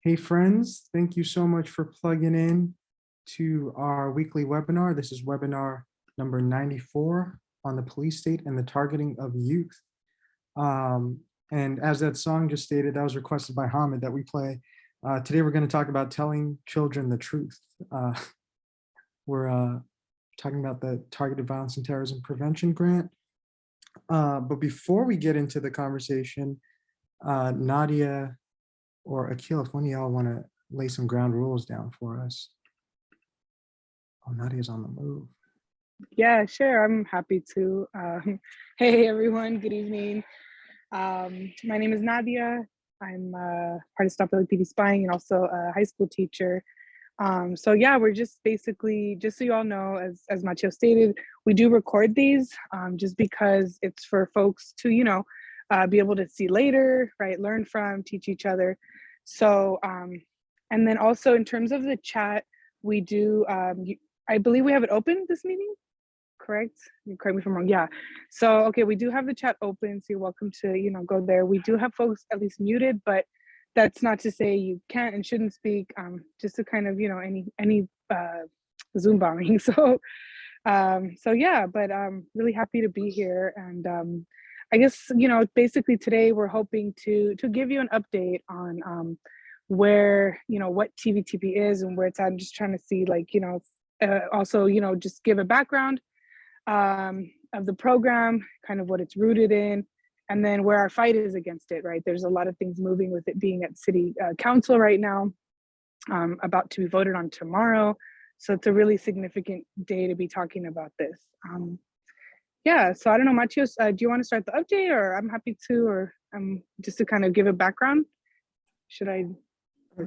Hey friends, thank you so much for plugging in to our weekly webinar. This is webinar number 94 on the police state and the targeting of youth. And as that song just stated, that was requested by Hamid that we play. Today we're going to talk about telling children the truth. We're talking about the Targeted Violence and Terrorism Prevention Grant. But before we get into the conversation, Nadia or Akil, if one of y'all want to lay some ground rules down for us. Oh, Nadia's on the move. Yeah, sure. I'm happy to. Hey, everyone. Good evening. My name is Nadia. I'm part of Stop LAPD Spying and also a high school teacher. So yeah, we're just basically, just so you all know, as Matteo stated, we do record these just because it's for folks to, be able to see later, right? Learn from, teach each other. So, and then also in terms of the chat, we do, I believe we have it open this meeting, correct? You correct me if I'm wrong. Yeah. So, okay, we do have the chat open, so you're welcome to, go there. We do have folks at least muted, but that's not to say you can't and shouldn't speak, just to kind of, any Zoom bombing. So, so yeah, but I'm really happy to be here. And I guess, basically today we're hoping to give you an update on where, what TVTP is and where it's at. I'm just trying to see, like, also, just give a background of the program, kind of what it's rooted in, and then where our fight is against it, right? There's a lot of things moving with it being at city council right now, about to be voted on tomorrow. So it's a really significant day to be talking about this. Yeah, so I don't know, Matios, do you want to start the update, or I'm happy to, or just to kind of give a background? Should I?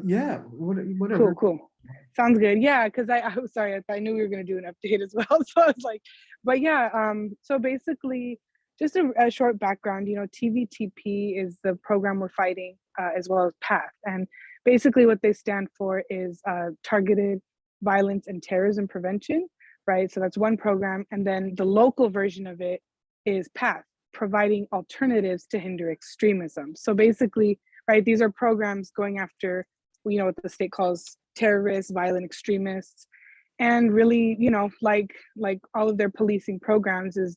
Yeah, whatever. Cool. Sounds good. Yeah, because I was sorry, I knew we were going to do an update as well. So I was like, but yeah, so basically, just a short background, TVTP is the program we're fighting, as well as PATHE. And basically what they stand for is Targeted Violence and Terrorism Prevention, right? So that's one program. And then the local version of it is PATHE, providing alternatives to hinder extremism. So basically, right, these are programs going after, what the state calls terrorists, violent extremists, and really, like all of their policing programs is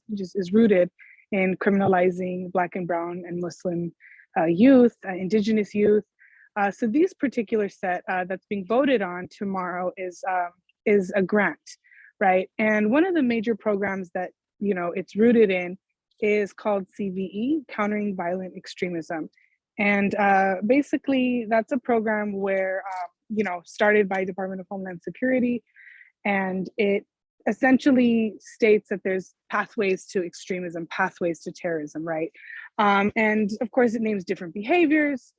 rooted in criminalizing Black and Brown and Muslim youth, Indigenous youth. So these particular set that's being voted on tomorrow is a grant, right? And one of the major programs that it's rooted in is called CVE, Countering Violent Extremism. And basically, that's a program where, started by Department of Homeland Security, and it essentially states that there's pathways to extremism, pathways to terrorism, right? And of course, it names different behaviors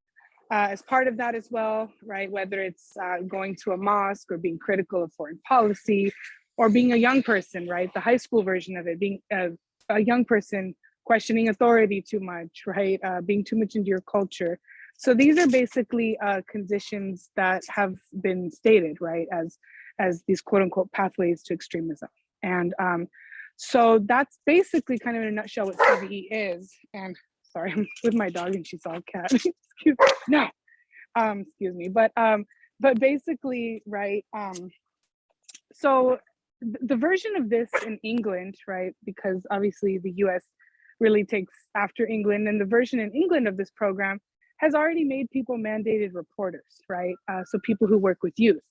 as part of that as well, right? Whether it's going to a mosque or being critical of foreign policy, or being a young person, right? The high school version of it, being a young person questioning authority too much, right? Being too much into your culture. So these are basically conditions that have been stated, right, as these quote unquote pathways to extremism. And so that's basically kind of in a nutshell what CVE is. And sorry, I'm with my dog and she saw a cat. Excuse me. No, excuse me. But basically, right. So the version of this in England, right, because obviously the US really takes after England, and the version in England of this program has already made people mandated reporters, right? So people who work with youth,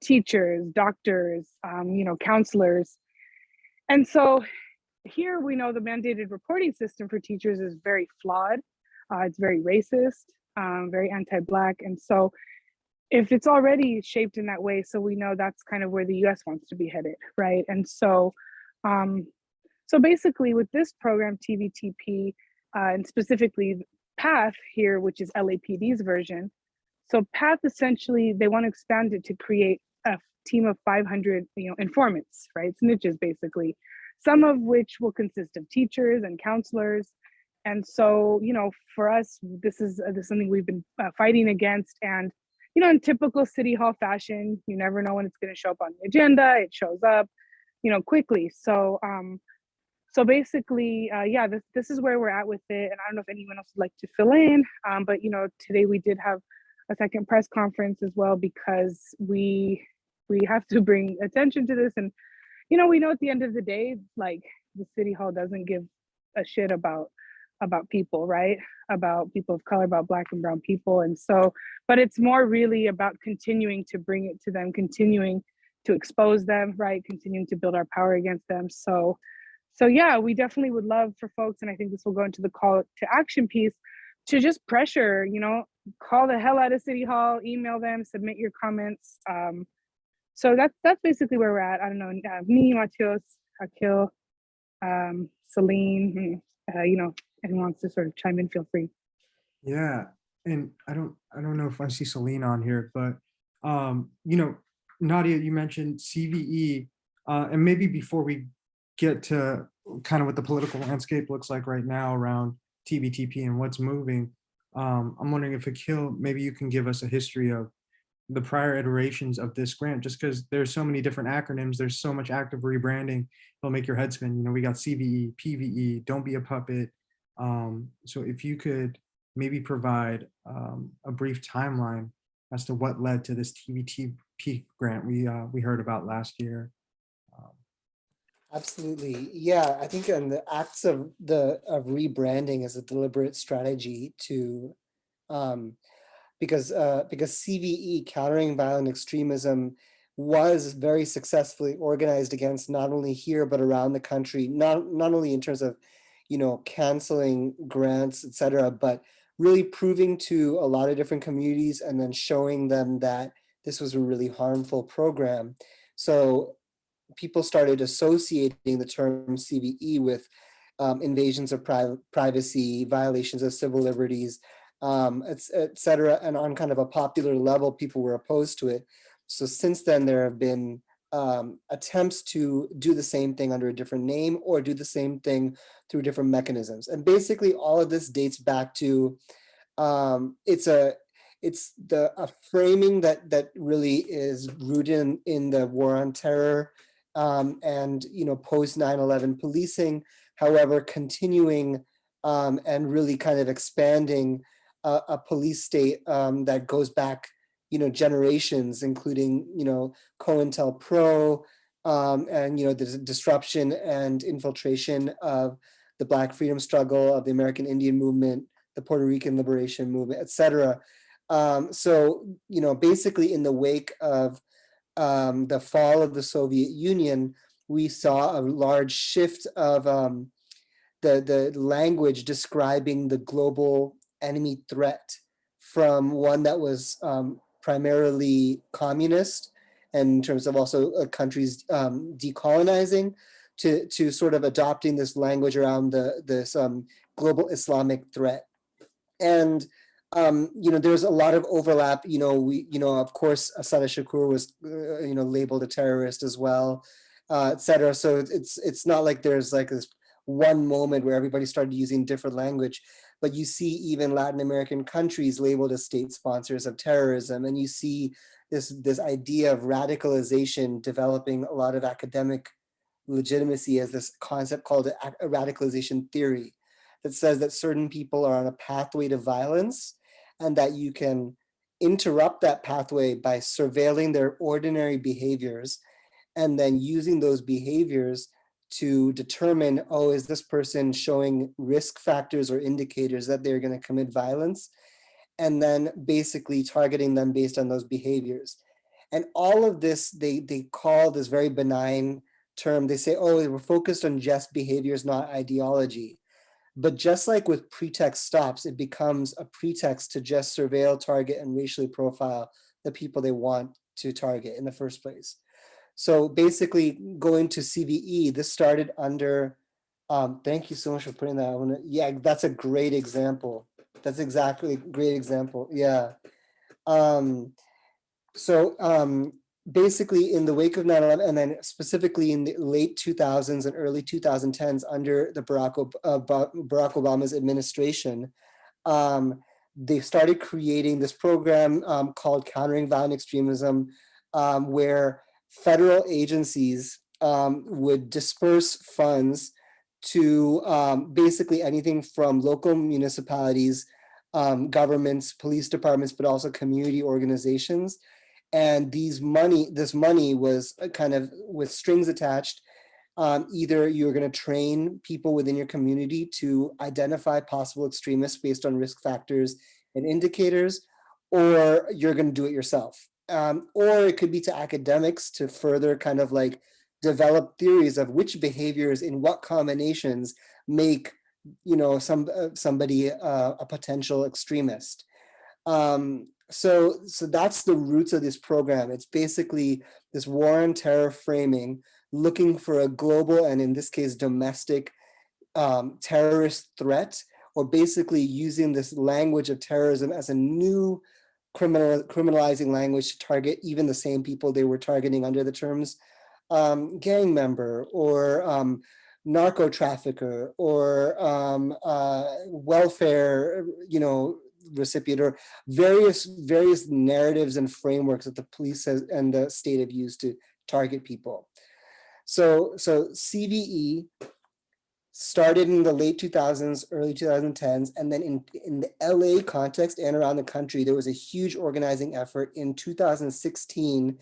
teachers, doctors, counselors. And so here we know the mandated reporting system for teachers is very flawed. It's very racist, very anti-Black. And so if it's already shaped in that way, so we know that's kind of where the US wants to be headed, right? And so, so basically with this program, TVTP, and specifically PATHE here, which is LAPD's version. So PATHE, essentially, they want to expand it to create a team of 500, informants, right? Snitches, basically, some of which will consist of teachers and counselors. And so, for us, this is something we've been fighting against. And, in typical City Hall fashion, you never know when it's going to show up on the agenda. It shows up, quickly. So, so basically, yeah, this is where we're at with it. And I don't know if anyone else would like to fill in, but, today we did have a second press conference as well, because we have to bring attention to this. And we know at the end of the day, like, the city hall doesn't give a shit about people, right? About people of color, about Black and brown people. And so, but it's more really about continuing to bring it to them, continuing to expose them, right? Continuing to build our power against them. So yeah, we definitely would love for folks, and I think this will go into the call to action piece, to just pressure, call the hell out of City Hall, email them, submit your comments. So that's basically where we're at. I don't know, me, Matios, Akil, Celine, anyone wants to sort of chime in, feel free. Yeah, and I don't know if I see Celine on here, but Nadia, you mentioned CVE, and maybe before we get to kind of what the political landscape looks like right now around TVTP and what's moving, I'm wondering if Akil, maybe you can give us a history of the prior iterations of this grant, just because there's so many different acronyms, there's so much active rebranding, it'll make your head spin. We got CVE, PVE, don't be a puppet. So if you could maybe provide a brief timeline as to what led to this TVTP grant we heard about last year. Absolutely. Yeah, I think the acts of rebranding is a deliberate strategy to because CVE, countering violent extremism, was very successfully organized against not only here but around the country, not only in terms of canceling grants, etc., but really proving to a lot of different communities and then showing them that this was a really harmful program. So people started associating the term CVE with invasions of privacy, violations of civil liberties, et cetera. And on kind of a popular level, people were opposed to it. So since then, there have been attempts to do the same thing under a different name or do the same thing through different mechanisms. And basically all of this dates back to, it's a framing that really is rooted in the war on terror and post 9/11 policing, however, continuing and really kind of expanding a police state that goes back generations, including COINTELPRO and the disruption and infiltration of the Black freedom struggle, of the American Indian movement, the Puerto Rican liberation movement, etc. So basically in the wake of the fall of the Soviet Union, we saw a large shift of the language describing the global enemy threat from one that was primarily communist, and in terms of also countries decolonizing, to sort of adopting this language around this global Islamic threat. And there's a lot of overlap. Of course, Asada Shakur was labeled a terrorist as well, etc. So it's not like there's like this one moment where everybody started using different language, but you see even Latin American countries labeled as state sponsors of terrorism, and you see this idea of radicalization developing a lot of academic legitimacy as this concept called a radicalization theory that says that certain people are on a pathway to violence and that you can interrupt that pathway by surveilling their ordinary behaviors and then using those behaviors to determine, oh, is this person showing risk factors or indicators that they're going to commit violence? And then basically targeting them based on those behaviors. And all of this, they call this very benign term. They say, oh, we're focused on just behaviors, not ideology. But just like with pretext stops, it becomes a pretext to just surveil, target, and racially profile the people they want to target in the first place. So basically going to CVE, this started under, thank you so much for putting that. Yeah, that's a great example. That's exactly a great example, yeah. Basically in the wake of 9/11, and then specifically in the late 2000s and early 2010s under the Barack Obama's administration, they started creating this program called Countering Violent Extremism, where federal agencies would disperse funds to basically anything from local municipalities governments, police departments, but also community organizations. And this money was kind of with strings attached. Either you're going to train people within your community to identify possible extremists based on risk factors and indicators, or you're going to do it yourself. Or it could be to academics to further kind of like develop theories of which behaviors in what combinations make, you know, somebody a potential extremist. So that's the roots of this program. It's basically this war on terror framing, looking for a global, and in this case, domestic terrorist threat, or basically using this language of terrorism as a new criminalizing language to target even the same people they were targeting under the terms gang member, or narco trafficker, or welfare, you know, recipient, or various narratives and frameworks that the police and the state have used to target people. So CVE started in the late 2000s, early 2010s, and then in the LA context and around the country, there was a huge organizing effort in 2016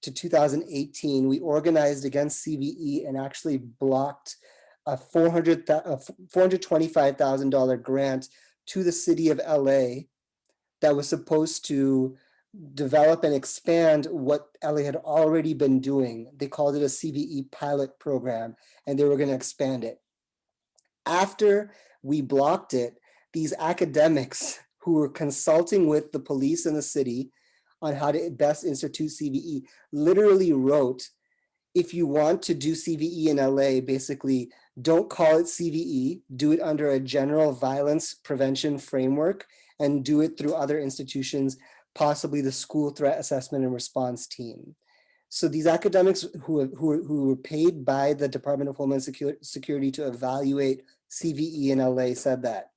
to 2018. We organized against CVE and actually blocked a $425,000 grant to the city of LA that was supposed to develop and expand what LA had already been doing. They called it a CVE pilot program, and they were going to expand it. After we blocked it, these academics who were consulting with the police in the city on how to best institute CVE literally wrote, if you want to do CVE in LA, basically don't call it CVE, do it under a general violence prevention framework, and do it through other institutions, possibly the school threat assessment and response team. So these academics who were paid by the Department of Homeland Security to evaluate CVE in LA said that.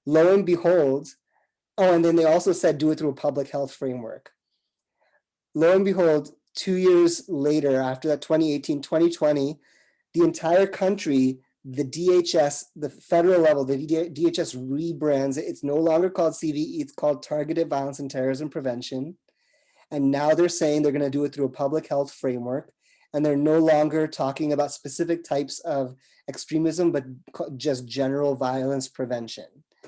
Lo and behold, oh, and then they also said do it through a public health framework. Lo and behold, 2 years later, after that 2018, 2020, the entire country, the DHS, the federal level, the DHS rebrands it. It's no longer called CVE, it's called Targeted Violence and Terrorism Prevention. And now they're saying they're going to do it through a public health framework. And they're no longer talking about specific types of extremism, but just general violence prevention,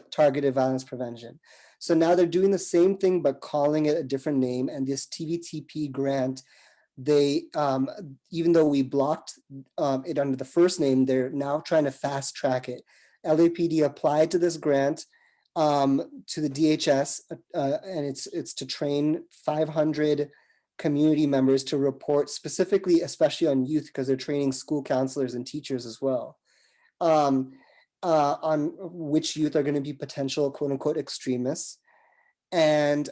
targeted violence prevention. So now they're doing the same thing, but calling it a different name. And this TVTP grant, they, even though we blocked it under the first name, they're now trying to fast track it. LAPD applied to this grant to the DHS, and it's to train 500 community members to report specifically, especially on youth, because they're training school counselors and teachers as well, on which youth are going to be potential quote unquote extremists. And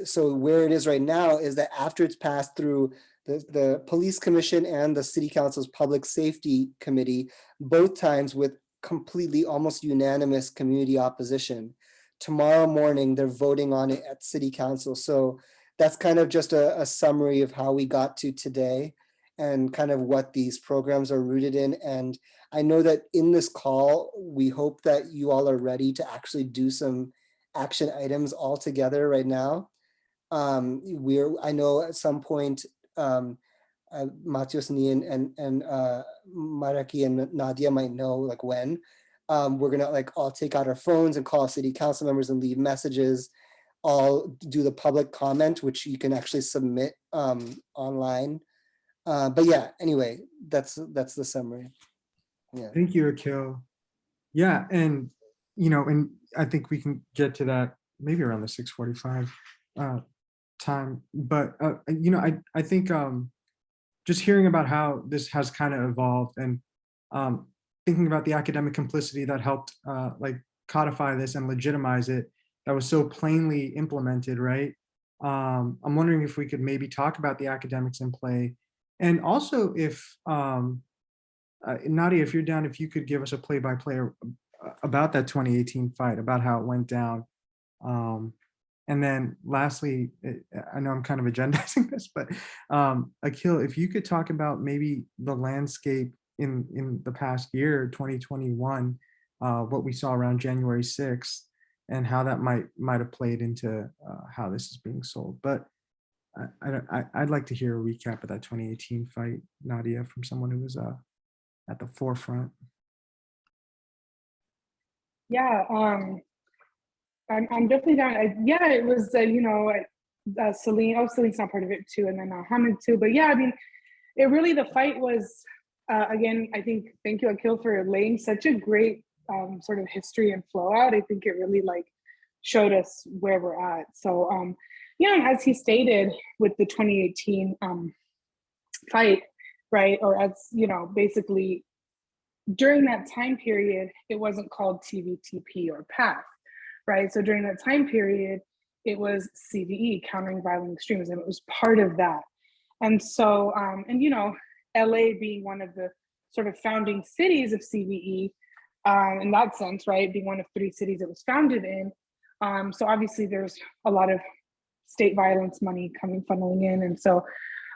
so where it is right now is that after it's passed through the police commission and the city council's public safety committee, both times with completely almost unanimous community opposition, tomorrow morning they're voting on it at city council. So that's kind of just a summary of how we got to today and kind of what these programs are rooted in. And I know that in this call, we hope that you all are ready to actually do some action items all together right now. I know at some point, Matios, and Maraki and Nadia might know like when. We're gonna like all take out our phones and call city council members and leave messages, all do the public comment, which you can actually submit online. But yeah, anyway, that's the summary. Yeah. Thank you, Akil. Yeah, and and I think we can get to that maybe around the 6:45 time. But I think just hearing about how this has kind of evolved, and thinking about the academic complicity that helped like codify this and legitimize it, that was so plainly implemented, right? I'm wondering if we could maybe talk about the academics in play, and also if Nadia, if you're down, if you could give us a play-by-play about that 2018 fight, about how it went down. And then lastly, I know I'm kind of agendizing this, but Akil, if you could talk about maybe the landscape in the past year, 2021, what we saw around January 6th, and how that might have played into how this is being sold. But I'd like to hear a recap of that 2018 fight, Nadia, from someone who was at the forefront. Yeah, I'm definitely down. Yeah, it was, Celine, Celine's not part of it too, and then Hamid too. But yeah, I mean, it really, the fight was, again, I think, thank you, Akil, for laying such a great sort of history and flow out. I think it really like showed us where we're at. So, as he stated with the 2018 fight, right, or as, basically during that time period, it wasn't called TVTP or PATHE, right? So during that time period, it was CVE, Countering Violent Extremism. It was part of that. And so, LA being one of the sort of founding cities of CVE, in that sense, right, being one of 3 cities it was founded in. So obviously there's a lot of state violence money funneling in. And so,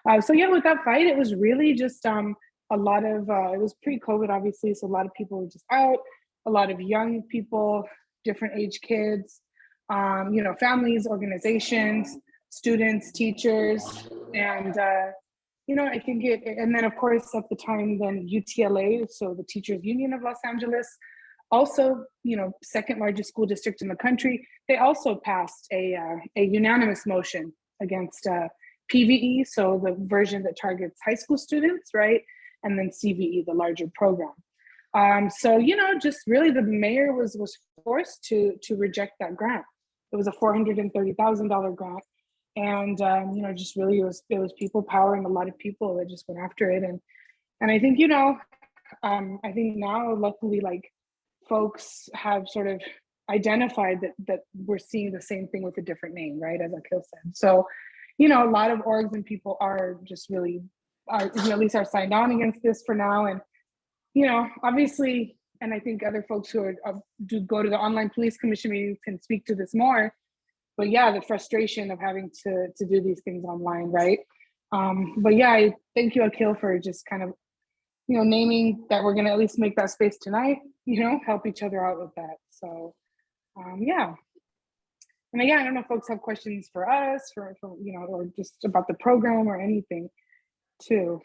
with that fight, it was really just a lot of, it was pre-COVID, obviously, so a lot of people were just out, a lot of young people, different age kids, families, organizations, students, teachers, and I think and then of course at the time then UTLA, so the Teachers Union of Los Angeles, also, second largest school district in the country, they also passed a unanimous motion against PVE, so the version that targets high school students, right? And then CVE, the larger program. So, just really the mayor was forced to reject that grant. It was a $430,000 grant. And, just really it was people power and a lot of people that just went after it. And I think, I think now luckily, like, folks have sort of identified that we're seeing the same thing with a different name, right? As Akil said. So, a lot of orgs and people are just really, at least are signed on against this for now. And, obviously, and I think other folks who do go to the online police commission meetings can speak to this more. But yeah, the frustration of having to do these things online, right? But yeah, I thank you, Akil, for just kind of, naming that we're going to at least make that space tonight, help each other out with that. So, yeah. And again, I don't know if folks have questions for us, for or just about the program or anything too.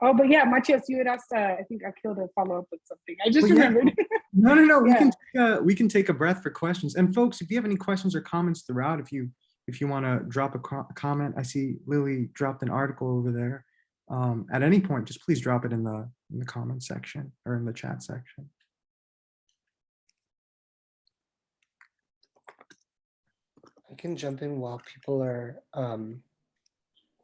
But yeah, Matias, you had asked, I think Akil to follow up with something. I just remembered. No. Yeah. We can take a breath for questions. And folks, if you have any questions or comments throughout, if you want to drop a comment, I see Lily dropped an article over there. At any point, just please drop it in the comment section or in the chat section. I can jump in while people are,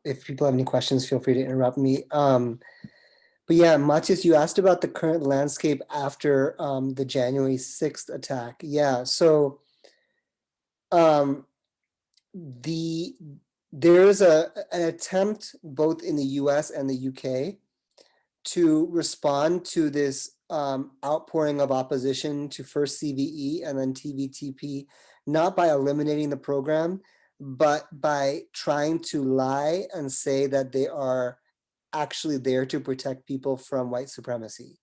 if people have any questions, feel free to interrupt me. But yeah, Matias, you asked about the current landscape after the January 6th attack. Yeah, so there's an attempt both in the US and the UK to respond to this outpouring of opposition to first CVE and then TVTP, not by eliminating the program, but by trying to lie and say that they are actually there to protect people from white supremacy.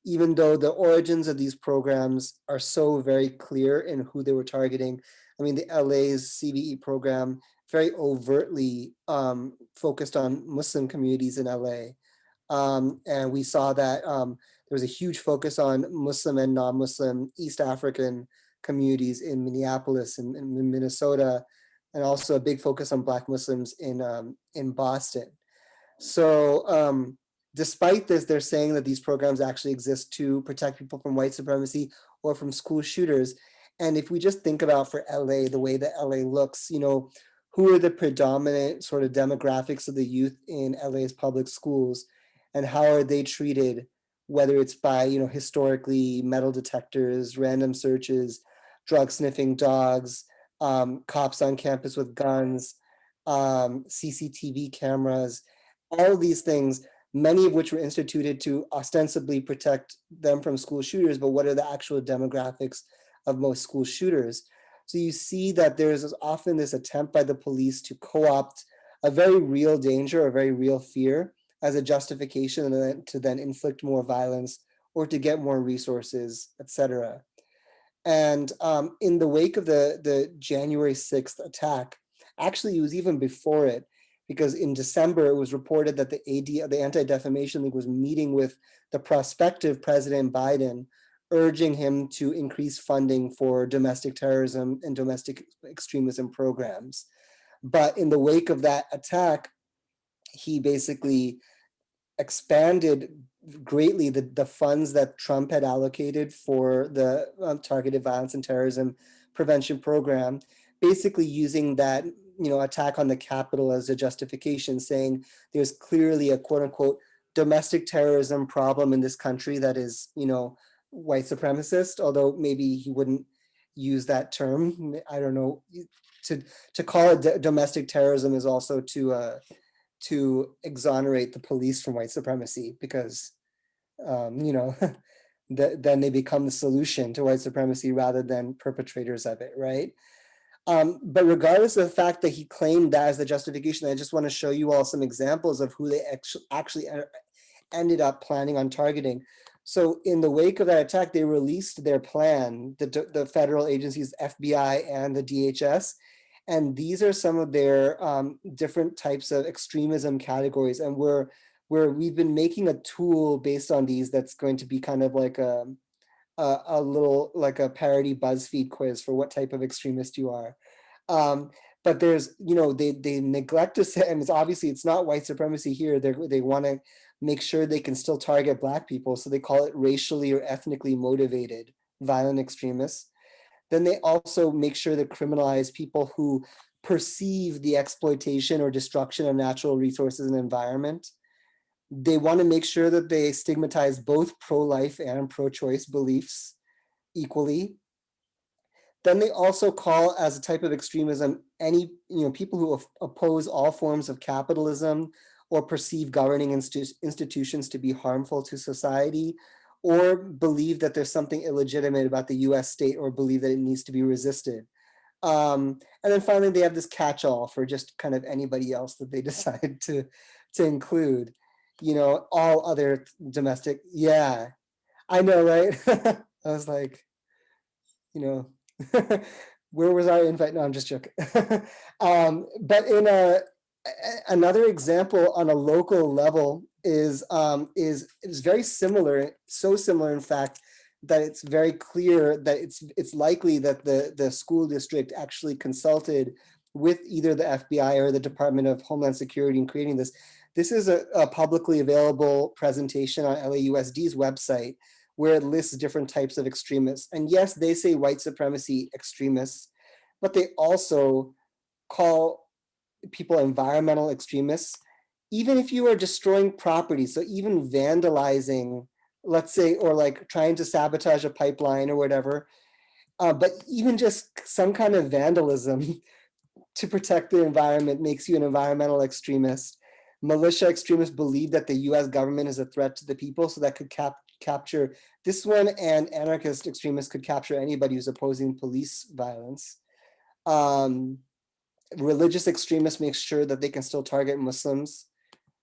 Even though the origins of these programs are so very clear in who they were targeting. I mean, the LA's CVE program very overtly focused on Muslim communities in LA. And we saw that there was a huge focus on Muslim and non-Muslim East African communities in Minneapolis and in Minnesota, and also a big focus on Black Muslims in Boston. So despite this, they're saying that these programs actually exist to protect people from white supremacy or from school shooters. And if we just think about for LA, the way that LA looks, who are the predominant sort of demographics of the youth in LA's public schools, and how are they treated, whether it's by, historically metal detectors, random searches, drug sniffing dogs, cops on campus with guns, CCTV cameras, all of these things, many of which were instituted to ostensibly protect them from school shooters, but what are the actual demographics of most school shooters? So you see that there's often this attempt by the police to co-opt a very real danger, a very real fear as a justification and to then inflict more violence or to get more resources, etc. And in the wake of the January 6th attack, actually it was even before it, because in December it was reported that the Anti-Defamation League was meeting with the prospective President Biden, urging him to increase funding for domestic terrorism and domestic extremism programs. But in the wake of that attack, he basically expanded greatly the funds that Trump had allocated for the targeted violence and terrorism prevention program, basically using that attack on the Capitol as a justification, saying there's clearly a quote unquote domestic terrorism problem in this country that is white supremacist, although maybe he wouldn't use that term. I don't know. To call it domestic terrorism is also to exonerate the police from white supremacy, because then they become the solution to white supremacy rather than perpetrators of it, right? But regardless of the fact that he claimed that as the justification, I just want to show you all some examples of who they actually ended up planning on targeting. So in the wake of that attack, they released their plan, the federal agencies, FBI and the DHS. And these are some of their different types of extremism categories. And we've been making a tool based on these that's going to be kind of like a little, like a parody BuzzFeed quiz for what type of extremist you are. But there's, they neglect to say, and obviously it's not white supremacy here. They want to make sure they can still target Black people. So they call it racially or ethnically motivated violent extremists. Then they also make sure to criminalize people who perceive the exploitation or destruction of natural resources and environment. They want to make sure that they stigmatize both pro-life and pro-choice beliefs equally. Then they also call as a type of extremism any people who oppose all forms of capitalism or perceive governing institutions to be harmful to society, or believe that there's something illegitimate about the US state, or believe that it needs to be resisted. And then finally, they have this catch-all for just kind of anybody else that they decide to include, all other domestic. Yeah, I know, right? I was like, where was our invite? No, I'm just joking. But in another example on a local level is very similar, so similar in fact that it's very clear that it's likely that the school district actually consulted with either the FBI or the Department of Homeland Security in creating this. This is a publicly available presentation on LAUSD's website where it lists different types of extremists. And yes, they say white supremacy extremists, but they also call people environmental extremists, even if you are destroying property. So even vandalizing, let's say, or like trying to sabotage a pipeline or whatever, but even just some kind of vandalism to protect the environment makes you an environmental extremist. Militia extremists believe that the US government is a threat to the people, so that could capture this one, and anarchist extremists could capture anybody who's opposing police violence. Religious extremists make sure that they can still target Muslims.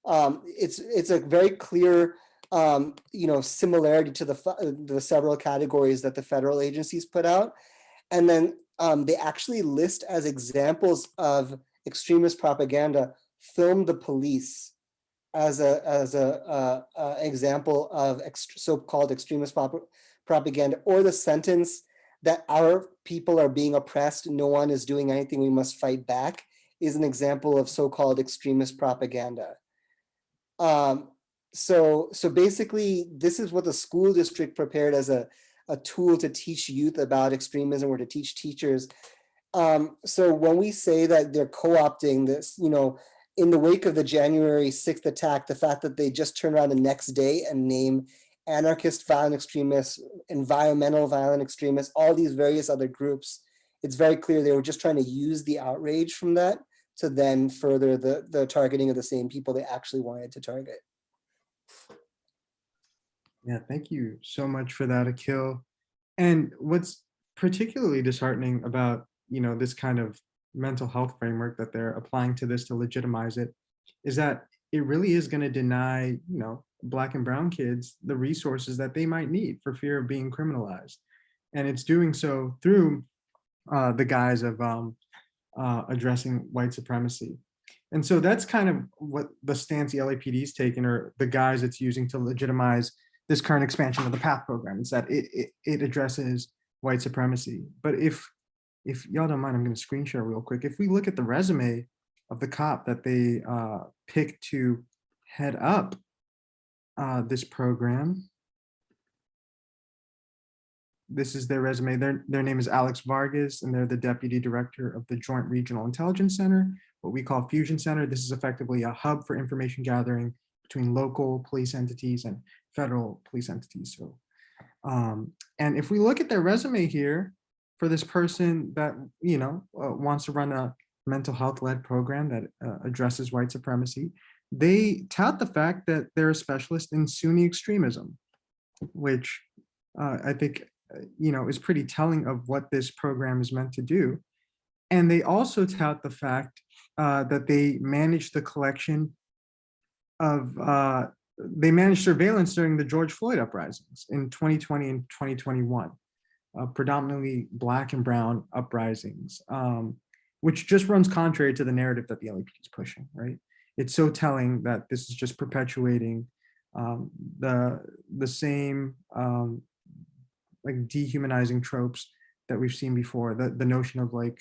It's a very clear similarity to the several categories that the federal agencies put out. And then they actually list as examples of extremist propaganda, film the police as a example of so-called extremist propaganda, or the sentence that our people are being oppressed, no one is doing anything, we must fight back, is an example of so-called extremist propaganda. So basically, this is what the school district prepared as a tool to teach youth about extremism, or to teach teachers. So when we say that they're co-opting this, in the wake of the January 6th attack, the fact that they just turn around the next day and name anarchist violent extremists, environmental violent extremists, all these various other groups, it's very clear they were just trying to use the outrage from that to then further the targeting of the same people they actually wanted to target. Yeah, thank you so much for that, Akil. And what's particularly disheartening about, this kind of mental health framework that they're applying to this to legitimize it, is that it really is going to deny, Black and brown kids the resources that they might need for fear of being criminalized. And it's doing so through the guise of addressing white supremacy. And so that's kind of what the stance the LAPD is taking, or the guise it's using to legitimize this current expansion of the PATH program. It's that it addresses white supremacy. But if y'all don't mind, I'm going to screen share real quick. If we look at the resume of the cop that they picked to head up this program, this is their resume. Their name is Alex Vargas, and they're the deputy director of the Joint Regional Intelligence Center, what we call Fusion Center. This is effectively a hub for information gathering between local police entities and federal police entities. So, and if we look at their resume here for this person that, you know, wants to run a mental health led program that addresses white supremacy, they tout the fact that they're a specialist in Sunni extremism, which I think, you know, is pretty telling of what this program is meant to do. And they also tout the fact that they managed the collection of, they managed surveillance during the George Floyd uprisings in 2020 and 2021, predominantly Black and brown uprisings, which just runs contrary to the narrative that the LAPD is pushing, right? It's so telling that this is just perpetuating the same like dehumanizing tropes that we've seen before, the notion of like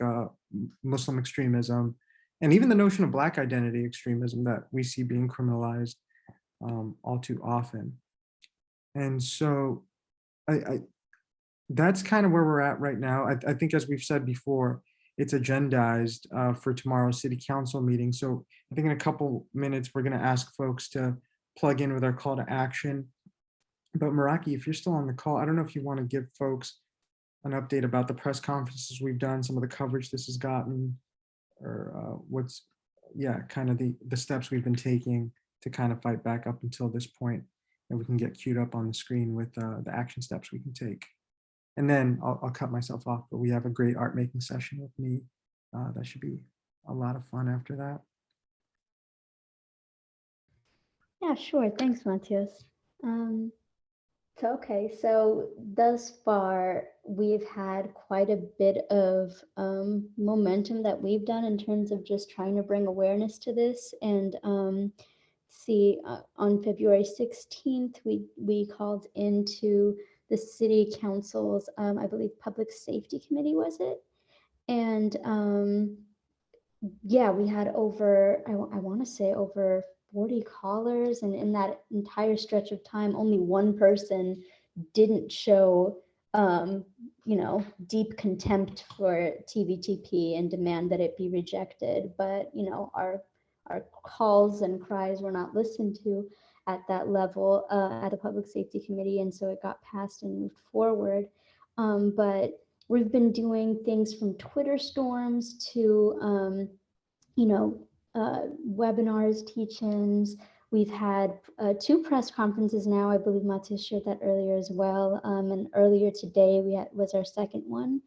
Muslim extremism, and even the notion of Black identity extremism that we see being criminalized all too often. And so that's kind of where we're at right now. I think, as we've said before, it's agendized for tomorrow's city council meeting. So I think in a couple minutes, we're going to ask folks to plug in with our call to action. But Meraki, if you're still on the call, I don't know if you want to give folks an update about the press conferences we've done, some of the coverage this has gotten, or what's, yeah, kind of the steps we've been taking to kind of fight back up until this point, and we can get queued up on the screen with the action steps we can take. And then I'll cut myself off, but we have a great art making session with me. That should be a lot of fun after that. Yeah, sure. Thanks, Matthias. So thus far, we've had quite a bit of momentum that we've done in terms of just trying to bring awareness to this. And on February 16th, we called into the city council's, I believe, public safety committee, was it? And yeah, we had over, I want to say over 40 callers, and in that entire stretch of time, only one person didn't show, you know, deep contempt for TVTP and demand that it be rejected. But, you know, our calls and cries were not listened to at that level at the Public Safety Committee, and so it got passed and moved forward. But we've been doing things from Twitter storms to, you know, webinars, teach-ins. We've had 2 press conferences now. I believe Matthias shared that earlier as well. And earlier today was our second one,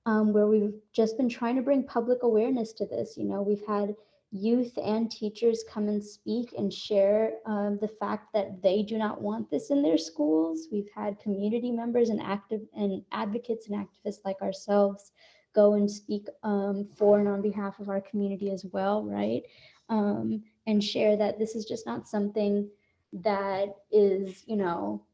where we've just been trying to bring public awareness to this. You know, we've had youth and teachers come and speak and share the fact that they do not want this in their schools. We've had community members and advocates and activists like ourselves go and speak for and on behalf of our community as well, right? And share that this is just not something that is, you know,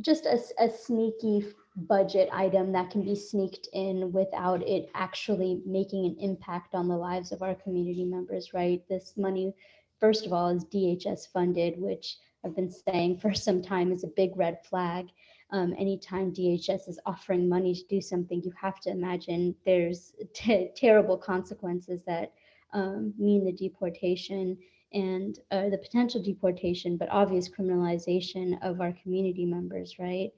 just a sneaky budget item that can be sneaked in without it actually making an impact on the lives of our community members, right? This money, first of all, is DHS funded, which I've been saying for some time is a big red flag. Anytime DHS is offering money to do something, you have to imagine there's terrible consequences that mean the deportation and the potential deportation, but obvious criminalization of our community members, right?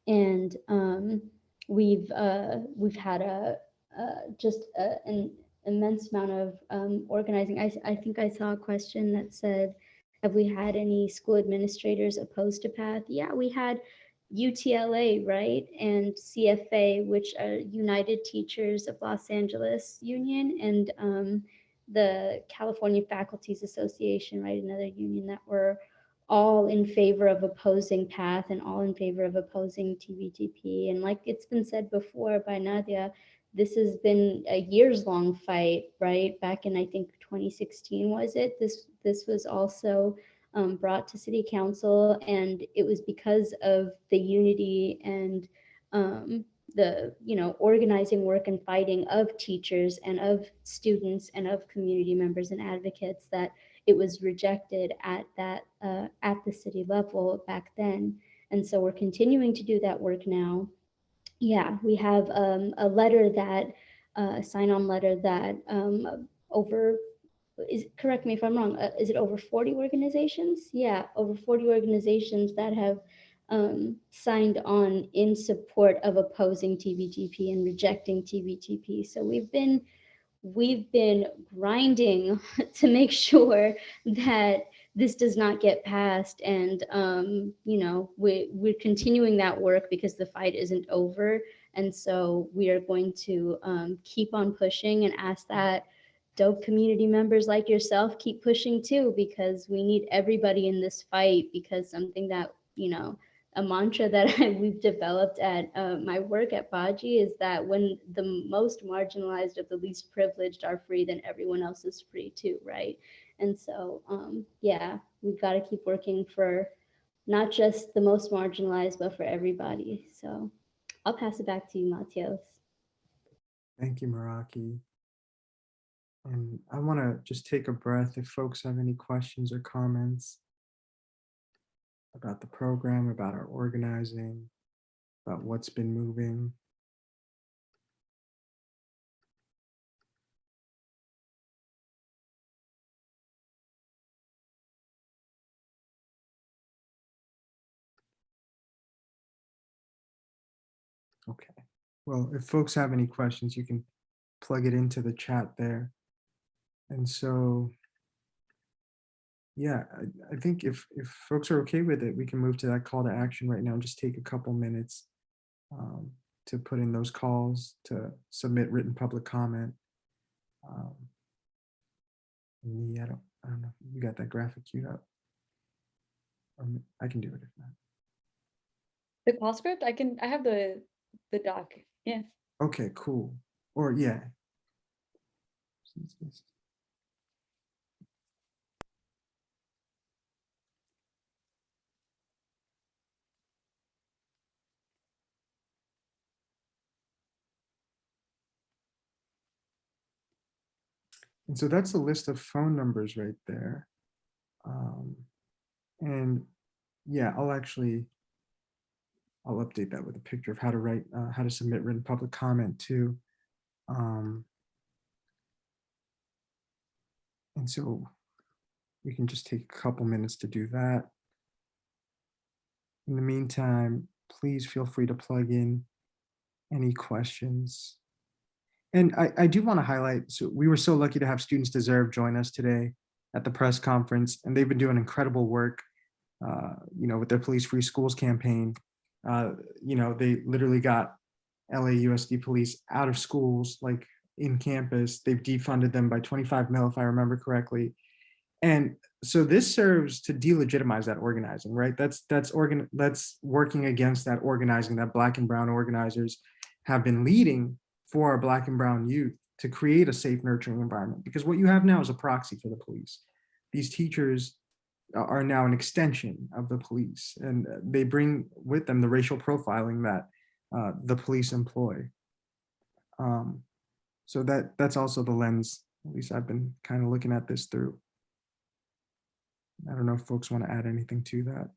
And we've had just an immense amount of organizing. I think I saw a question that said, have we had any school administrators opposed to PATHE? Yeah, we had UTLA, right? And CFA, which are United Teachers of Los Angeles Union, and the California Faculties Association, right? Another union that were all in favor of opposing PATH and all in favor of opposing TVTP. And like it's been said before by Nadia, this has been a years-long fight, right? Back in, I think, 2016, was it? This was also brought to City Council, and it was because of the unity and the organizing work and fighting of teachers and of students and of community members and advocates that it was rejected at the city level back then. And so we're continuing to do that work now. Yeah, we have a letter that sign-on letter that correct me if I'm wrong, is it over 40 organizations? Yeah, over 40 organizations that have signed on in support of opposing TVTP and rejecting TVTP. So we've been grinding to make sure that this does not get passed, and we're continuing that work because the fight isn't over. And so we are going to keep on pushing and ask that dope community members like yourself keep pushing too, because we need everybody in this fight. Because something that a mantra that we've developed at my work at Baji is that when the most marginalized of the least privileged are free, then everyone else is free too, right? And so, yeah, we've got to keep working for not just the most marginalized, but for everybody. So I'll pass it back to you, Matios. Thank you, Meraki. And I want to just take a breath if folks have any questions or comments about the program, about our organizing, about what's been moving. Okay, well, if folks have any questions, you can plug it into the chat there. And so, yeah, I think if folks are okay with it, we can move to that call to action right now. Just take a couple minutes to put in those calls, to submit written public comment. Me, I don't know. You got that graphic queued up? I can do it if not. The call script, I have the doc. Yeah. Okay, cool. Or yeah. And so that's a list of phone numbers right there. And yeah, I'll update that with a picture of how to submit written public comment too. And so we can just take a couple minutes to do that. In the meantime, please feel free to plug in any questions. And I do want to highlight, so we were so lucky to have Students Deserve join us today at the press conference, and they've been doing incredible work, with their Police Free Schools campaign. They literally got LAUSD police out of schools, like in campus. They've defunded them by 25 mil, if I remember correctly. And so this serves to delegitimize that organizing, right? That's working against that organizing that Black and brown organizers have been leading for our Black and brown youth, to create a safe, nurturing environment. Because what you have now is a proxy for the police. These teachers are now an extension of the police, and they bring with them the racial profiling that the police employ. So that's also the lens, at least I've been kind of looking at this through. I don't know if folks want to add anything to that.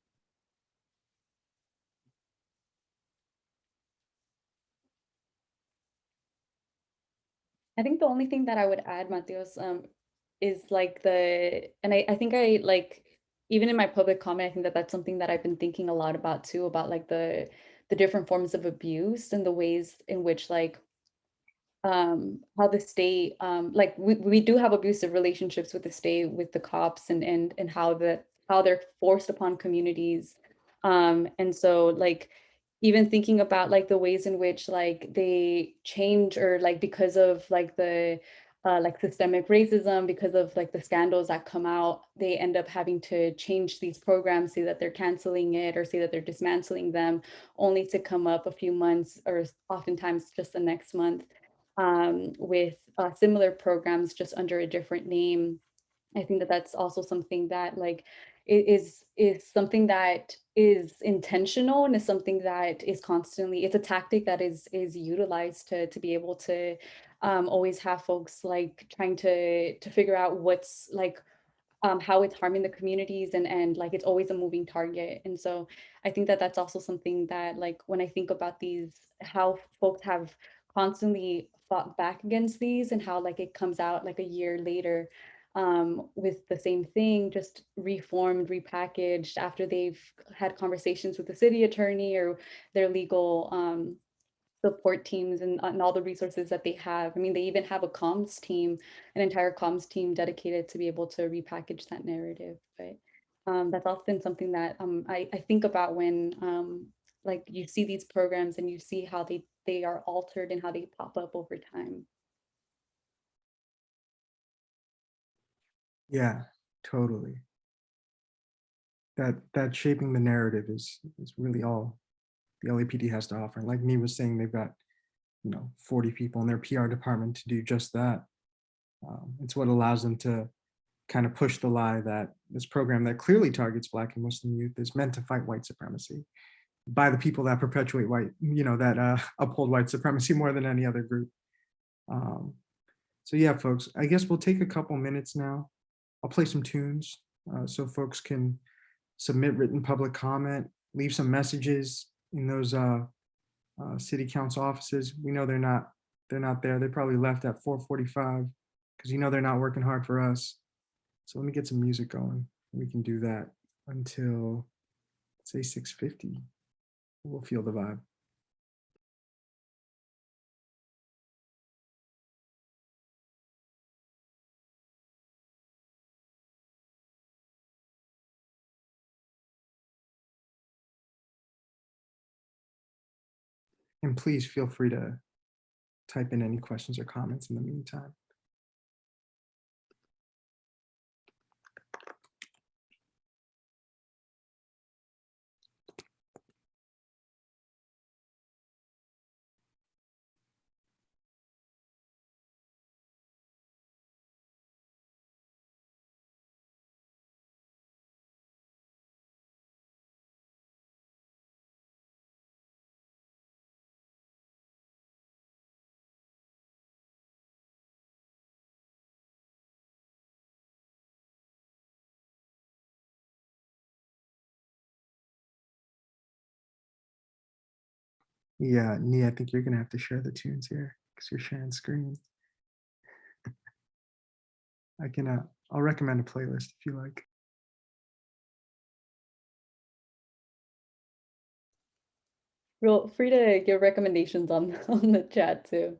I think the only thing that I would add, Mateos, is like and I think I like, even in my public comment, I think that that's something that I've been thinking a lot about too, about like the different forms of abuse and the ways in which like how the state like we do have abusive relationships with the state, with the cops, and how they're forced upon communities. And so like, even thinking about like the ways in which like they change, or like because of like the like systemic racism, because of like the scandals that come out, they end up having to change these programs, say that they're canceling it or say that they're dismantling them, only to come up a few months or oftentimes just the next month with similar programs just under a different name. I think that that's also something that like is something that is intentional and is something that is constantly, it's a tactic that is utilized to be able to always have folks like trying to figure out what's like how it's harming the communities, and like it's always a moving target. And so I think that that's also something that like when I think about these, how folks have constantly fought back against these and how like it comes out like a year later with the same thing, just reformed, repackaged after they've had conversations with the city attorney or their legal support teams and all the resources that they have. I mean, they even have a comms team, an entire comms team dedicated to be able to repackage that narrative. But that's often something that I think about when like you see these programs and you see how they are altered and how they pop up over time. Yeah, totally. That shaping the narrative is really all the LAPD has to offer. And like Nee was saying, they've got 40 people in their PR department to do just that. It's what allows them to kind of push the lie that this program that clearly targets Black and Muslim youth is meant to fight white supremacy by the people that perpetuate white, that uphold white supremacy more than any other group. So yeah, folks, I guess we'll take a couple minutes now. I'll play some tunes so folks can submit written public comment, leave some messages in those city council offices. We know they're not there. They probably left at 4:45 because they're not working hard for us. So let me get some music going. We can do that until, say, 6:50. We'll feel the vibe. And please feel free to type in any questions or comments in the meantime. Yeah, Nee, I think you're gonna have to share the tunes here because you're sharing screen. I'll recommend a playlist if you like. Feel free to give recommendations on the chat too.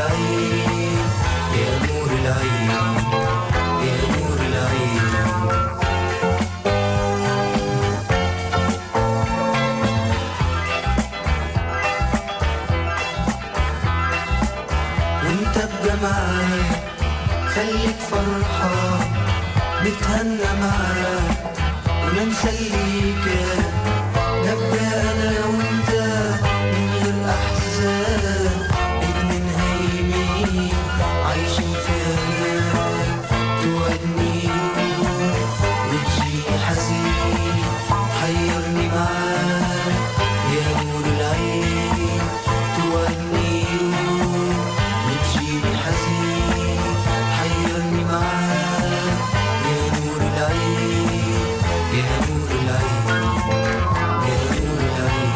العين يا نور العين يا نور العين. وانت بجمالك خليك فرحان نتهنى معاك وننسى اللي كان نبقى انا وانت من غير احزان اتنين هايمين عايشين في امان توعدني وتجيني حزين حيرني معاك يا نور العين توعدني وتجيني حزين حيرني معاك يا نور العين يا نور العين يا نور العين.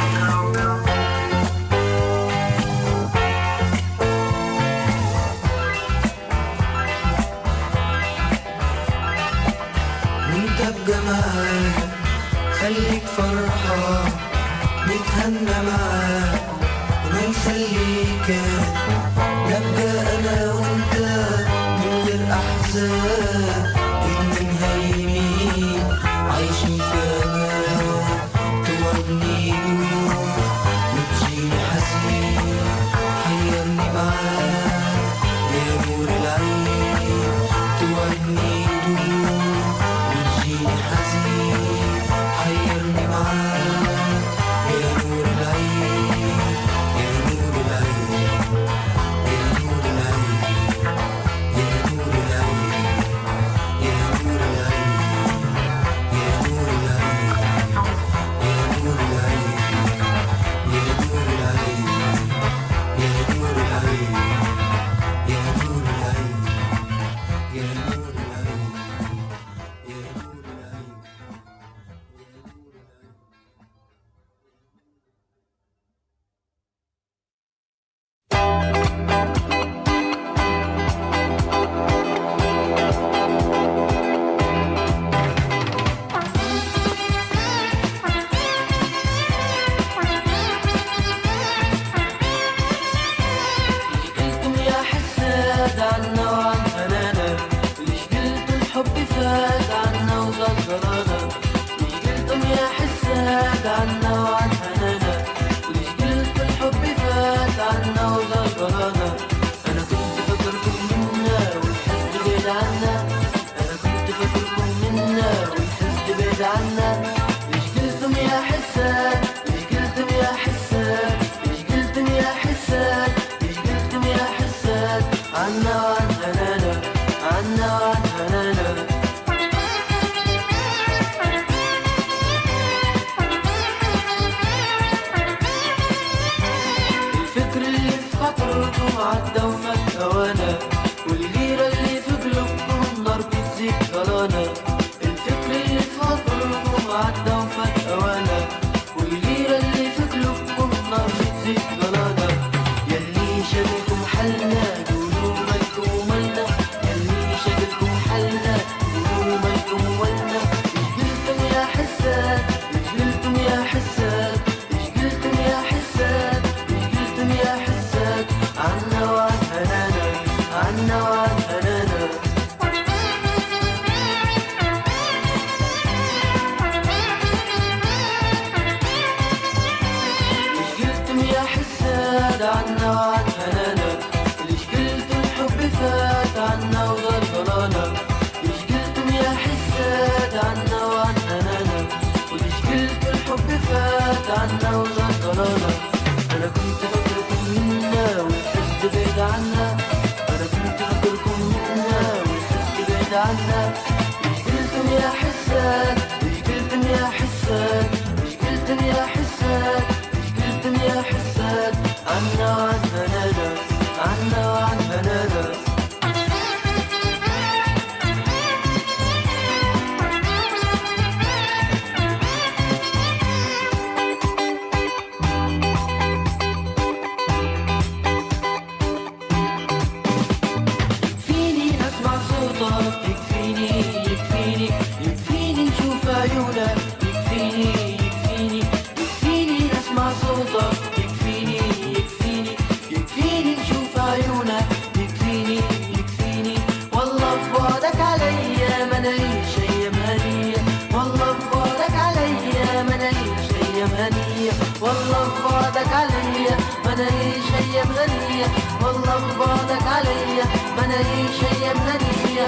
وانت بجمالك خليك فرحان نتهنى معاك وننسى اللي كان نبقى انا وانت من غير احزان اتنين هايمين عايشين في امان توعدني وتجيني حزين حيرني معاك يا نور العين توعدني وتجيني حزين حيرني معاك يا نور العين يا نور العين يا نور العين يا نور العين يا نور العين يا نور العين يا نور العين يا نور العين يا نور العين يا نور العين يا نور العين يا نور العين. قلتم يا حساد عنا وعن فنانا ليش قلتم الحب فات عنا وزاد ضلانا ليش قلتم يا حساد عنا وعن فنانا ليش قلتم الحب فات عنا وزاد ضلانا. أنا كنت فاكركم منا والحسد بعيد عنا أنا كنت فاكركم منا والحسد بعيد عنا ليش قلتم يا حساد ليش قلتم يا حساد ليش قلتم يا حساد ليش قلتم يا حساد عنا وعن فنانا عنا وعن فنانا. الفكر اللي في خاطركم عدى وفات هوانا والغيرة اللي في قلوبكم النار بتزيد ضلانا. الفكر اللي في خاطركم عدى وفات هوانا والغيرة اللي في قلوبكم النار بتزيد ضلانا. يلي شاغلكم حالنا قولوا مالكم ومالنا يلي شاغلكم حالنا قولوا مالكم ومالنا. ايش قلتم يا حساد ايش قلتم يا حساد ايش قلتم يا حساد ايش قلتم يا حساد عنا وعن فنانا عنا وعن فنانا. ليش قلتم يا حساد عنا وعن فنانا ليش قلتم الحب فات عنا وزاد ضلانا ليش قلتم يا حساد عنا وعن فنانا وليش قلتم الحب فات عنا وزاد ضلانا. أنا كنت فاكركم منا والحسد بعيد عنا أنا كنت فاكركم منا والحسد بعيد عنا ليش قلتم يا حساد ليش قلتم يا حساد ليش قلتم يا حساد ليش قلتم يا حساد عنا وعن فنانا عنا وعن فنانا. يكفيني أسمع صوتك يكفيني يكفيني يكفيني نشوف عيونك يكفيني يكفيني يكفيني أسمع صوتك يكفيني يكفيني يكفيني نشوف عيونك بعدك عليا ما نعيش ايام غنية والله في بعدك عليا ما نعيش ايام غنية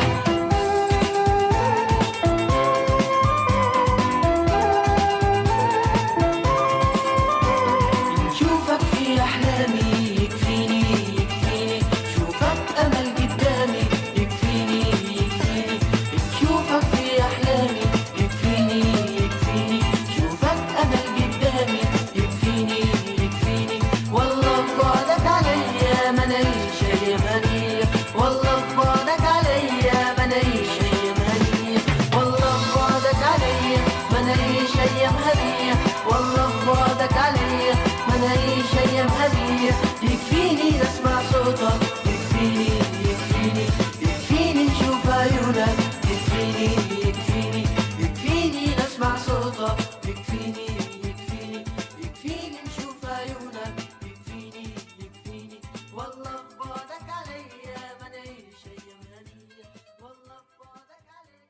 نشوفك في احلامي يكفيني يكفيني شوفك امل قدامي يكفيني يكفيني نشوفك في احلامي يكفيني يكفيني شوفك امل قدامي يكفيني يكفيني والله في بعدك عليا ما نعيش ايام هنية والله في بعدك عليا ما نعيش ايام هنية والله في بعدك عليا ما نعيش ايام هنية والله في بعدك عليا ما نعيش ايام هنية يكفيني نسمع صوتك يكفيني يكفيني يكفيني نشوف عيونك يكفيني يكفيني يكفيني نسمع صوتك يكفيني يكفيني يكفيني نشوف عيونك يكفيني يكفيني والله في بعدك عليا ما نعيش ايام هنية والله في بعدك عليا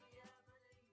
ما نعيش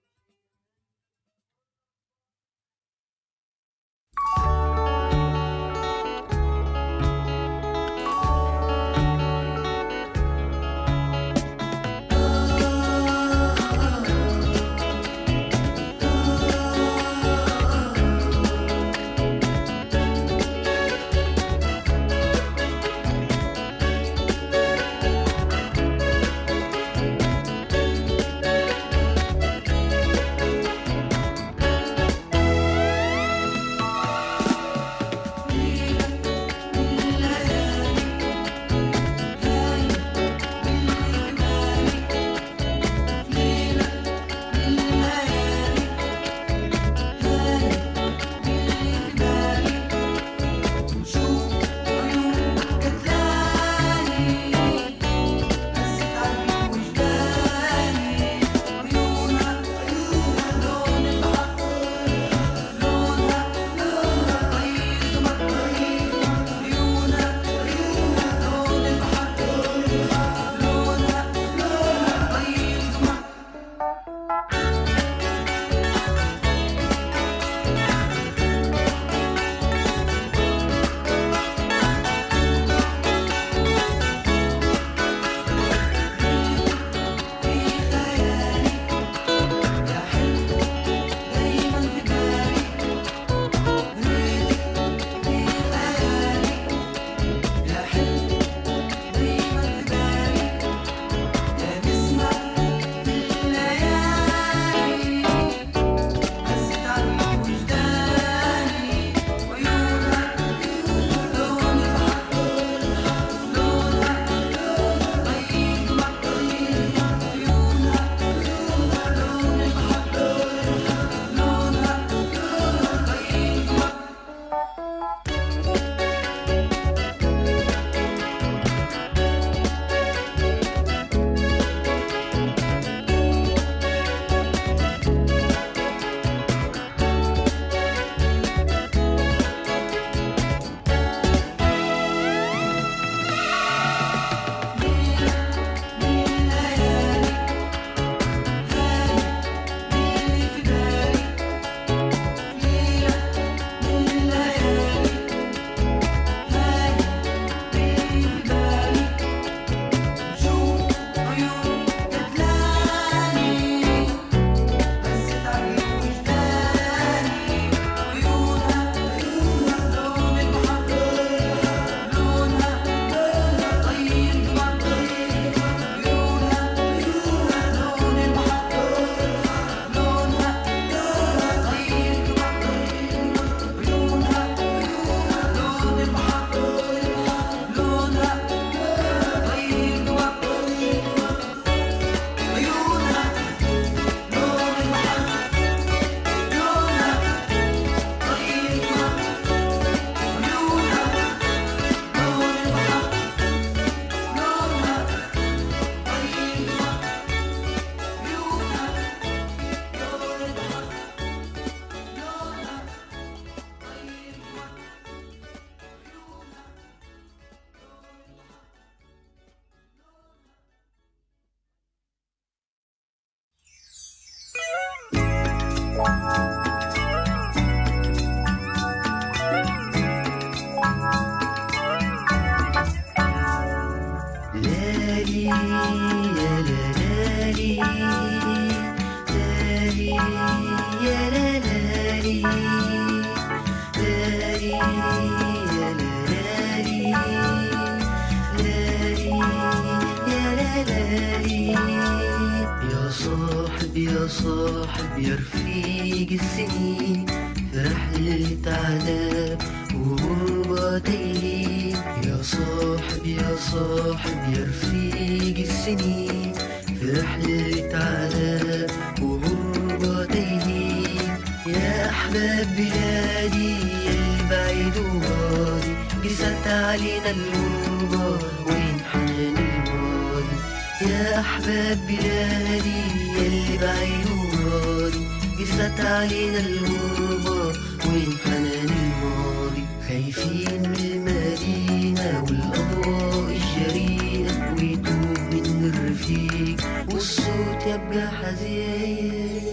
يا صاحب يا صاحب يا رفيق السنين في رحلة عذاب وغربة تايهين يا صاحب يا صاحب يا رفيق السنين في رحلة عذاب وغربة تايهين يا أحباب بلادي البعيد وغادي قست علينا الغربة وين حنان الماضي يا أحباب بلادي يلي بعيد وغادي قست علينا الغربة وين حنان الماضي خايفين من المدينة والأضواء الجريئة ويتوب من الرفيق والصوت يبقى حزين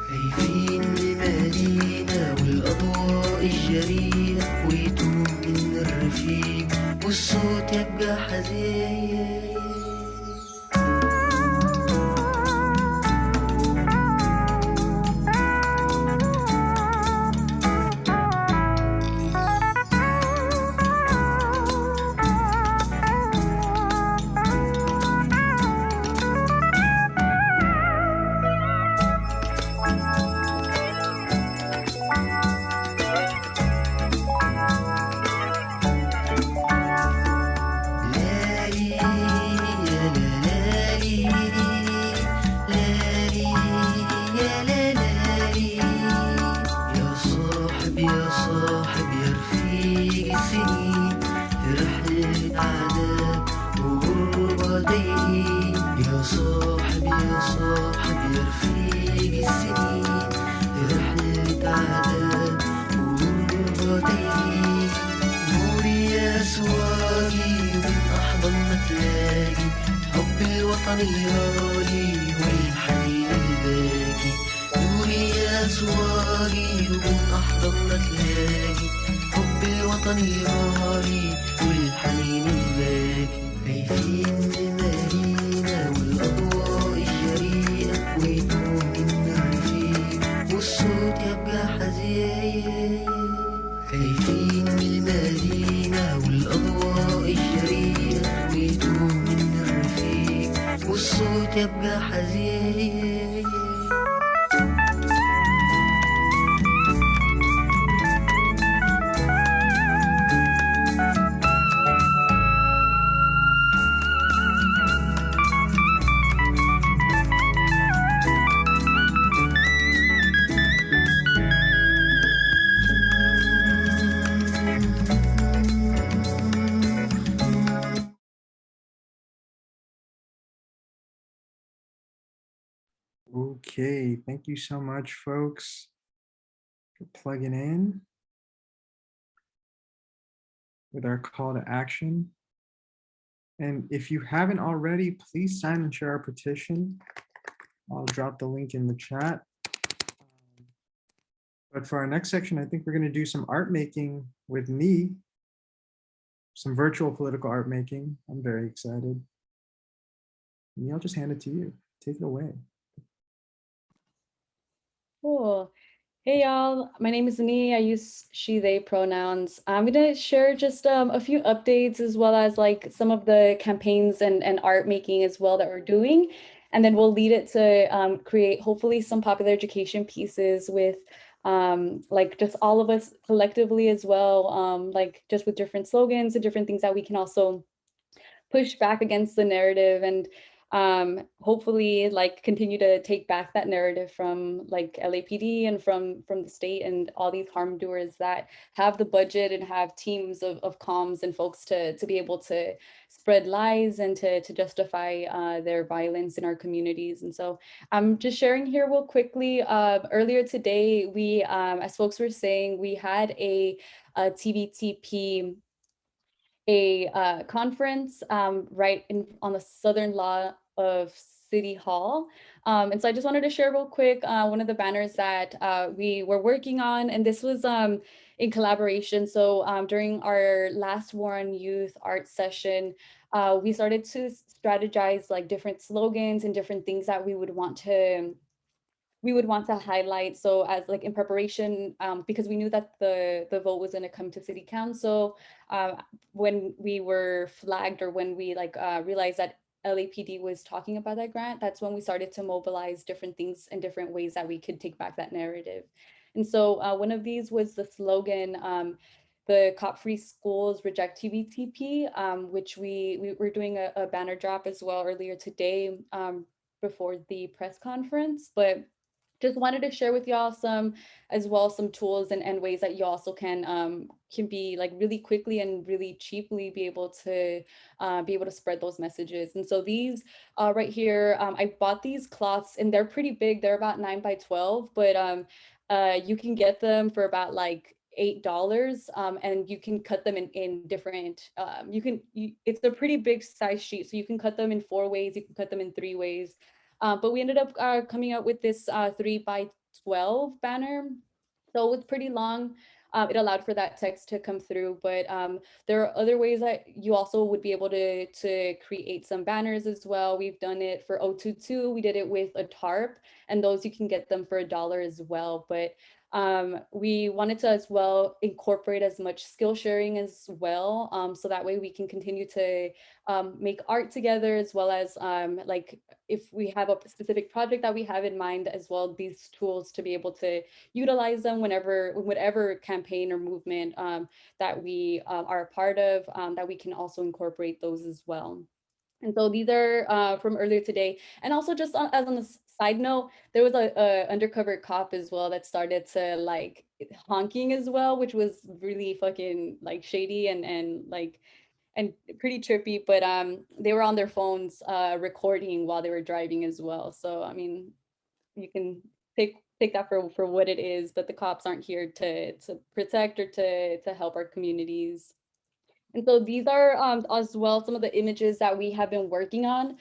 خايفين من المدينة والأضواء الجريئة ويتوب من الرفيق والصوت يبقى حزين يبقى حزين Okay, thank you so much, folks, for plugging in with our call to action. And if you haven't already, please sign and share our petition. I'll drop the link in the chat. But for our next section, I think we're going to do some art making with me, some virtual political art making. I'm very excited. And I'll just hand it to you. Take it away. Cool. Hey y'all, my name is Nee. I use she, they pronouns. I'm gonna share just a few updates as well as like some of the campaigns and art making as well that we're doing. And then we'll lead it to create hopefully some popular education pieces with like just all of us collectively as well, like just with different slogans and different things that we can also push back against the narrative and hopefully like continue to take back that narrative from like LAPD and from the state and all these harm doers that have the budget and have teams of comms and folks to be able to spread lies and to justify their violence in our communities. And so I'm just sharing here real quickly. Earlier today, we, as folks were saying, we had a TVTP conference right on the southern law of City Hall. And so I just wanted to share real quick one of the banners that we were working on, and this was in collaboration. So during our last War on Youth art session, we started to strategize like different slogans and different things that we would want to highlight. So as like in preparation, because we knew that the vote was going to come to city council, when we were flagged, or when we like realized that LAPD was talking about that grant, that's when we started to mobilize different things and different ways that we could take back that narrative. And so one of these was the slogan, the cop-free schools reject TVTP, which we were doing a banner drop as well earlier today, before the press conference. But just wanted to share with y'all some tools and ways that you also can be like really quickly and really cheaply be able to spread those messages. And so these right here, I bought these cloths, and they're pretty big. They're about 9 by 12, but you can get them for about like $8, and you can cut them in different, it's a pretty big size sheet, so you can cut them in 4 ways, you can cut them in 3 ways. But we ended up coming up with this 3 by 12 banner. So it was pretty long. It allowed for that text to come through, but there are other ways that you also would be able to create some banners as well. We've done it for 022. We did it with a tarp, and those you can get them for $1 as well. But we wanted to as well incorporate as much skill sharing as well, so that way we can continue to make art together, as well as like if we have a specific project that we have in mind as well, these tools to be able to utilize them whatever campaign or movement that we are a part of, that we can also incorporate those as well. And so these are from earlier today. And also just as on the side note, there was a undercover cop as well that started to like honking as well, which was really fucking like shady and like and pretty trippy. But they were on their phones recording while they were driving as well. So I mean, you can take that for what it is, but the cops aren't here to protect or to help our communities. And so these are as well some of the images that we have been working on.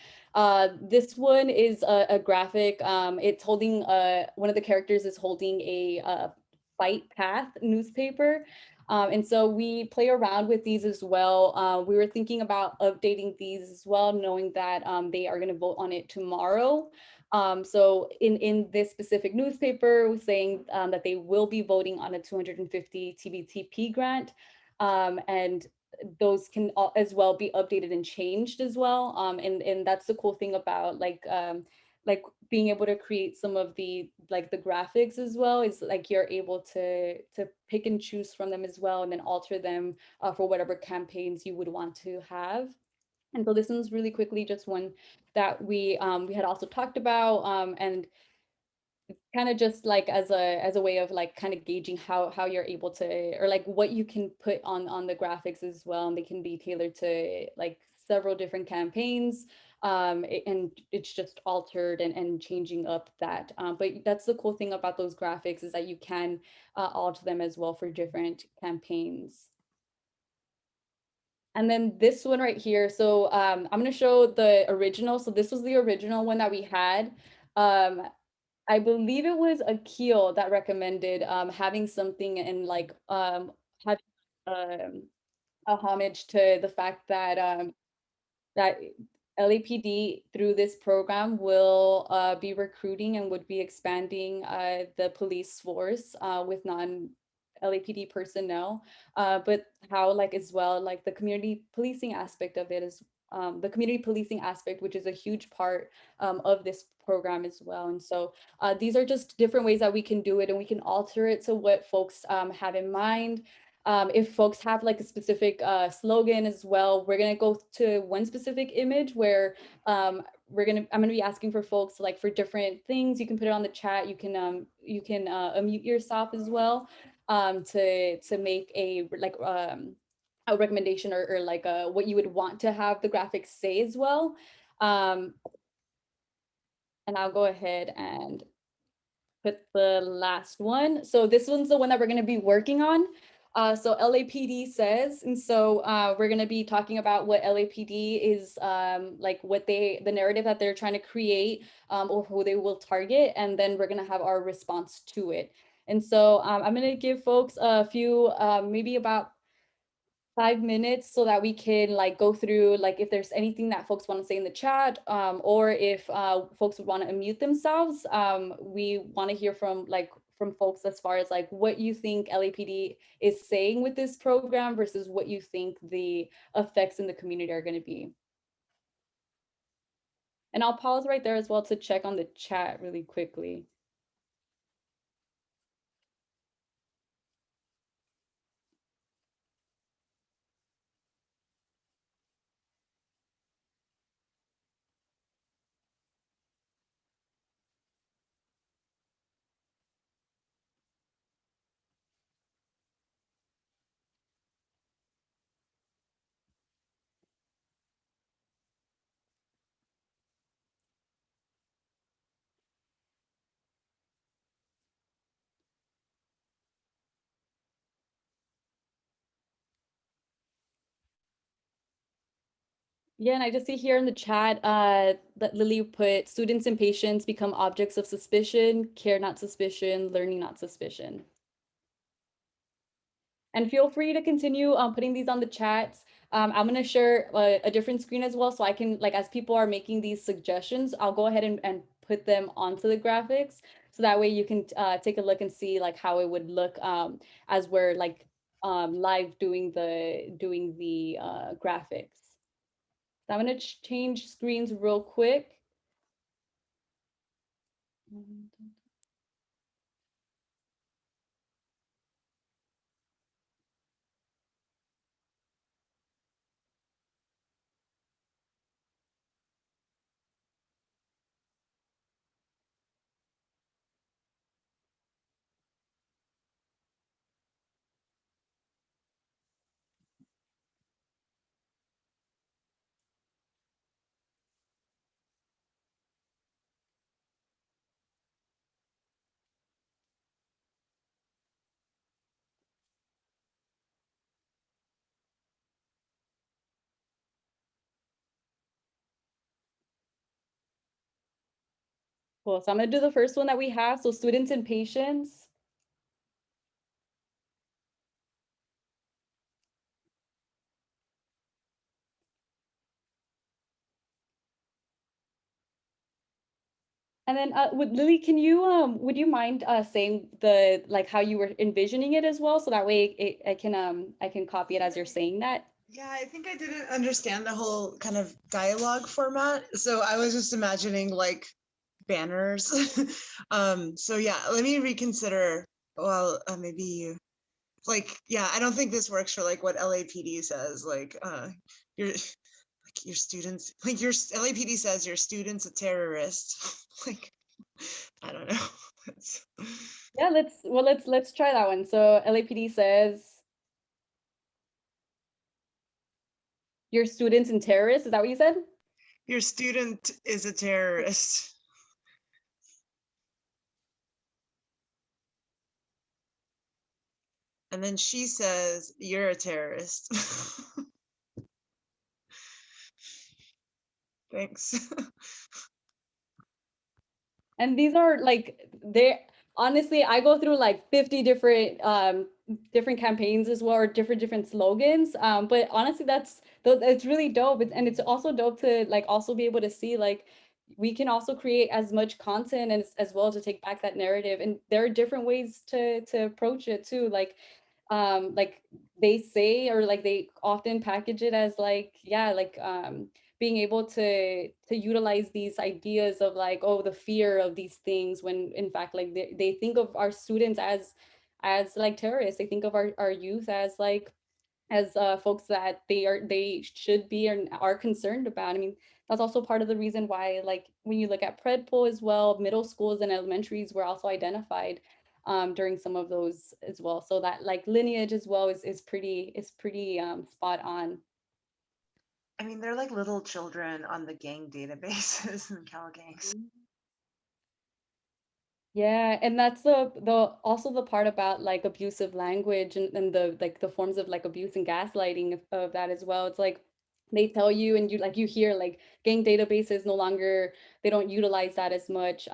This one is a graphic. It's holding, one of the characters is holding a Fight Path newspaper. And so we play around with these as well. We were thinking about updating these as well, knowing that they are going to vote on it tomorrow. So in this specific newspaper, was saying that they will be voting on a 250 TVTP grant. And those can as well be updated and changed as well. And that's the cool thing about like being able to create some of the like the graphics as well, is like you're able to pick and choose from them as well, and then alter them for whatever campaigns you would want to have. And so this one's really quickly just one that we had also talked about, and kind of just like as a way of like kind of gauging how you're able to, or like what you can put on the graphics as well, and they can be tailored to like several different campaigns, and it's just altered and changing up that, but that's the cool thing about those graphics, is that you can alter them as well for different campaigns. And then this one right here, so I'm going to show the original. So this was the original one that we had. I believe it was Akil that recommended having something and like having a homage to the fact that that LAPD through this program will be recruiting and would be expanding the police force with non-LAPD personnel, but how like as well like the community policing aspect of it is the community policing aspect, which is a huge part of this program as well. And so these are just different ways that we can do it, and we can alter it to what folks have in mind. If folks have like a specific slogan as well, we're gonna go to one specific image where I'm gonna be asking for folks like for different things. You can put it on the chat. You can unmute yourself as well to make a like a recommendation or like what you would want to have the graphics say as well. And I'll go ahead and put the last one. So this one's the one that we're going to be working on. So LAPD says, and so we're going to be talking about what LAPD is like, what the narrative that they're trying to create, or who they will target, and then we're going to have our response to it. And so I'm going to give folks a few, maybe about 5 minutes so that we can like go through like if there's anything that folks want to say in the chat, or if folks would want to unmute themselves. We want to hear from folks as far as like what you think LAPD is saying with this program versus what you think the effects in the community are going to be. And I'll pause right there as well to check on the chat really quickly. Yeah, and I just see here in the chat that Lily put students and patients become objects of suspicion, care not suspicion, learning not suspicion. And feel free to continue putting these on the chats. I'm going to share a different screen as well, so I can, like, as people are making these suggestions, I'll go ahead and put them onto the graphics. So that way you can take a look and see like how it would look as we're like live doing the graphics. So I'm going to change screens real quick. Cool. So I'm going to do the first one that we have. So students and patients. And then Lily, can you would you mind saying the like how you were envisioning it as well, so that way I can copy it as you're saying that. Yeah, I think I didn't understand the whole kind of dialogue format, so I was just imagining like banners. So yeah, let me reconsider. Well, maybe you like, yeah, I don't think this works for like what LAPD says, like your like your students, like your LAPD says your student's a terrorist. Like, I don't know. Yeah, let's try that one. So LAPD says your students and terrorists. Is that what you said? Your student is a terrorist. And then she says, you're a terrorist. Thanks. And these are like, they honestly, I go through like 50 different different campaigns as well, or different slogans. But honestly, it's really dope. And it's also dope to like also be able to see like we can also create as much content and as well to take back that narrative. And there are different ways to approach it too. Like they say, or like they often package it as like, yeah, like being able to utilize these ideas of like, oh, the fear of these things, when in fact like they think of our students as like terrorists. They think of our youth as like as folks that they should be and are concerned about. I mean, that's also part of the reason why, like when you look at predpol as well, middle schools and elementaries were also identified during some of those as well. So that like lineage as well is pretty spot on. I mean, they're like little children on the gang databases and Cal gangs. Yeah, and that's the also the part about like abusive language and the like the forms of like abuse and gaslighting of that as well. It's like they tell you and you hear like gang databases no longer, they don't utilize that as much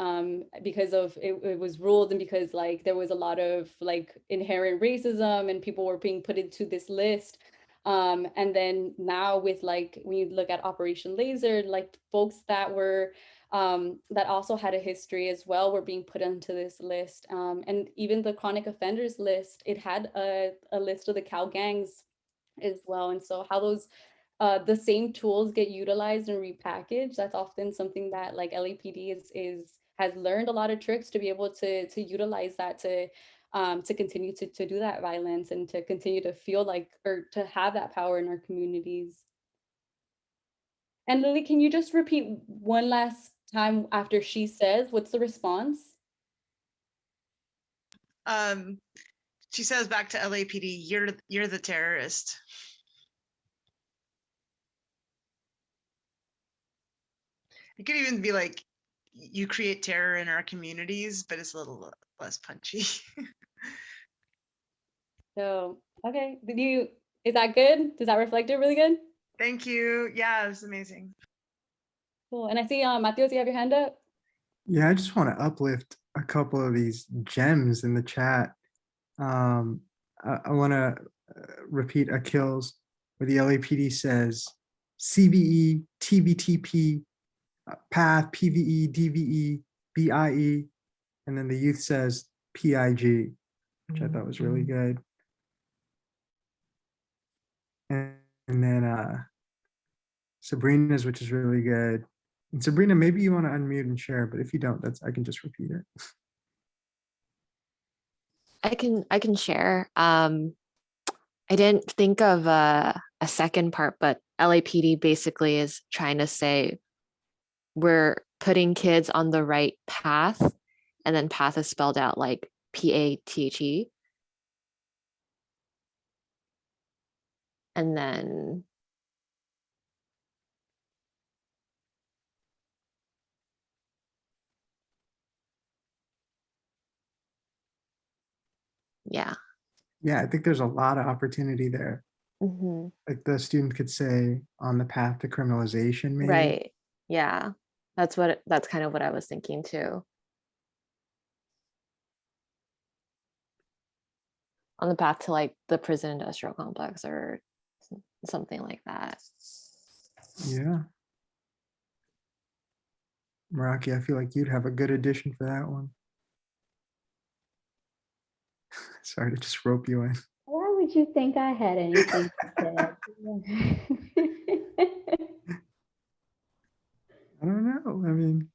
because of it was ruled, and because like there was a lot of like inherent racism and people were being put into this list. And then now with like, when you look at Operation Laser, like folks that were, that also had a history as well were being put onto this list. And even the chronic offenders list, it had a list of the cow gangs as well. And so how those, the same tools get utilized and repackaged, that's often something that like LAPD has learned a lot of tricks to be able to utilize that to continue to do that violence and to continue to feel like, or to have that power in our communities. And Lily, can you just repeat one last time after she says, what's the response? She says back to LAPD, you're the terrorist. It could even be like, you create terror in our communities, but it's a little less punchy. So, okay, is that good? Does that reflect it really good? Thank you. Yeah, it was amazing. Cool. And I see, Matheus, you have your hand up. Yeah, I just want to uplift a couple of these gems in the chat. I want to repeat Akil's, where the LAPD says CVE, TVTP, PATHE, PVE, DVE, BIE, and then the youth says PIG, which I thought was really good. And then Sabrina's, which is really good. And Sabrina, maybe you want to unmute and share, but if you don't, I can just repeat it. I can share. I didn't think of a second part, but LAPD basically is trying to say we're putting kids on the right path, and then path is spelled out like PATHE. And then yeah. Yeah, I think there's a lot of opportunity there. Mm-hmm. Like the student could say on the path to criminalization, maybe. Right. Yeah. That's kind of what I was thinking too. On the path to like the prison industrial complex or something like that. Yeah. Meraki, I feel like you'd have a good addition for that one. Sorry to just rope you in. Why would you think I had anything to say? I don't know. I mean,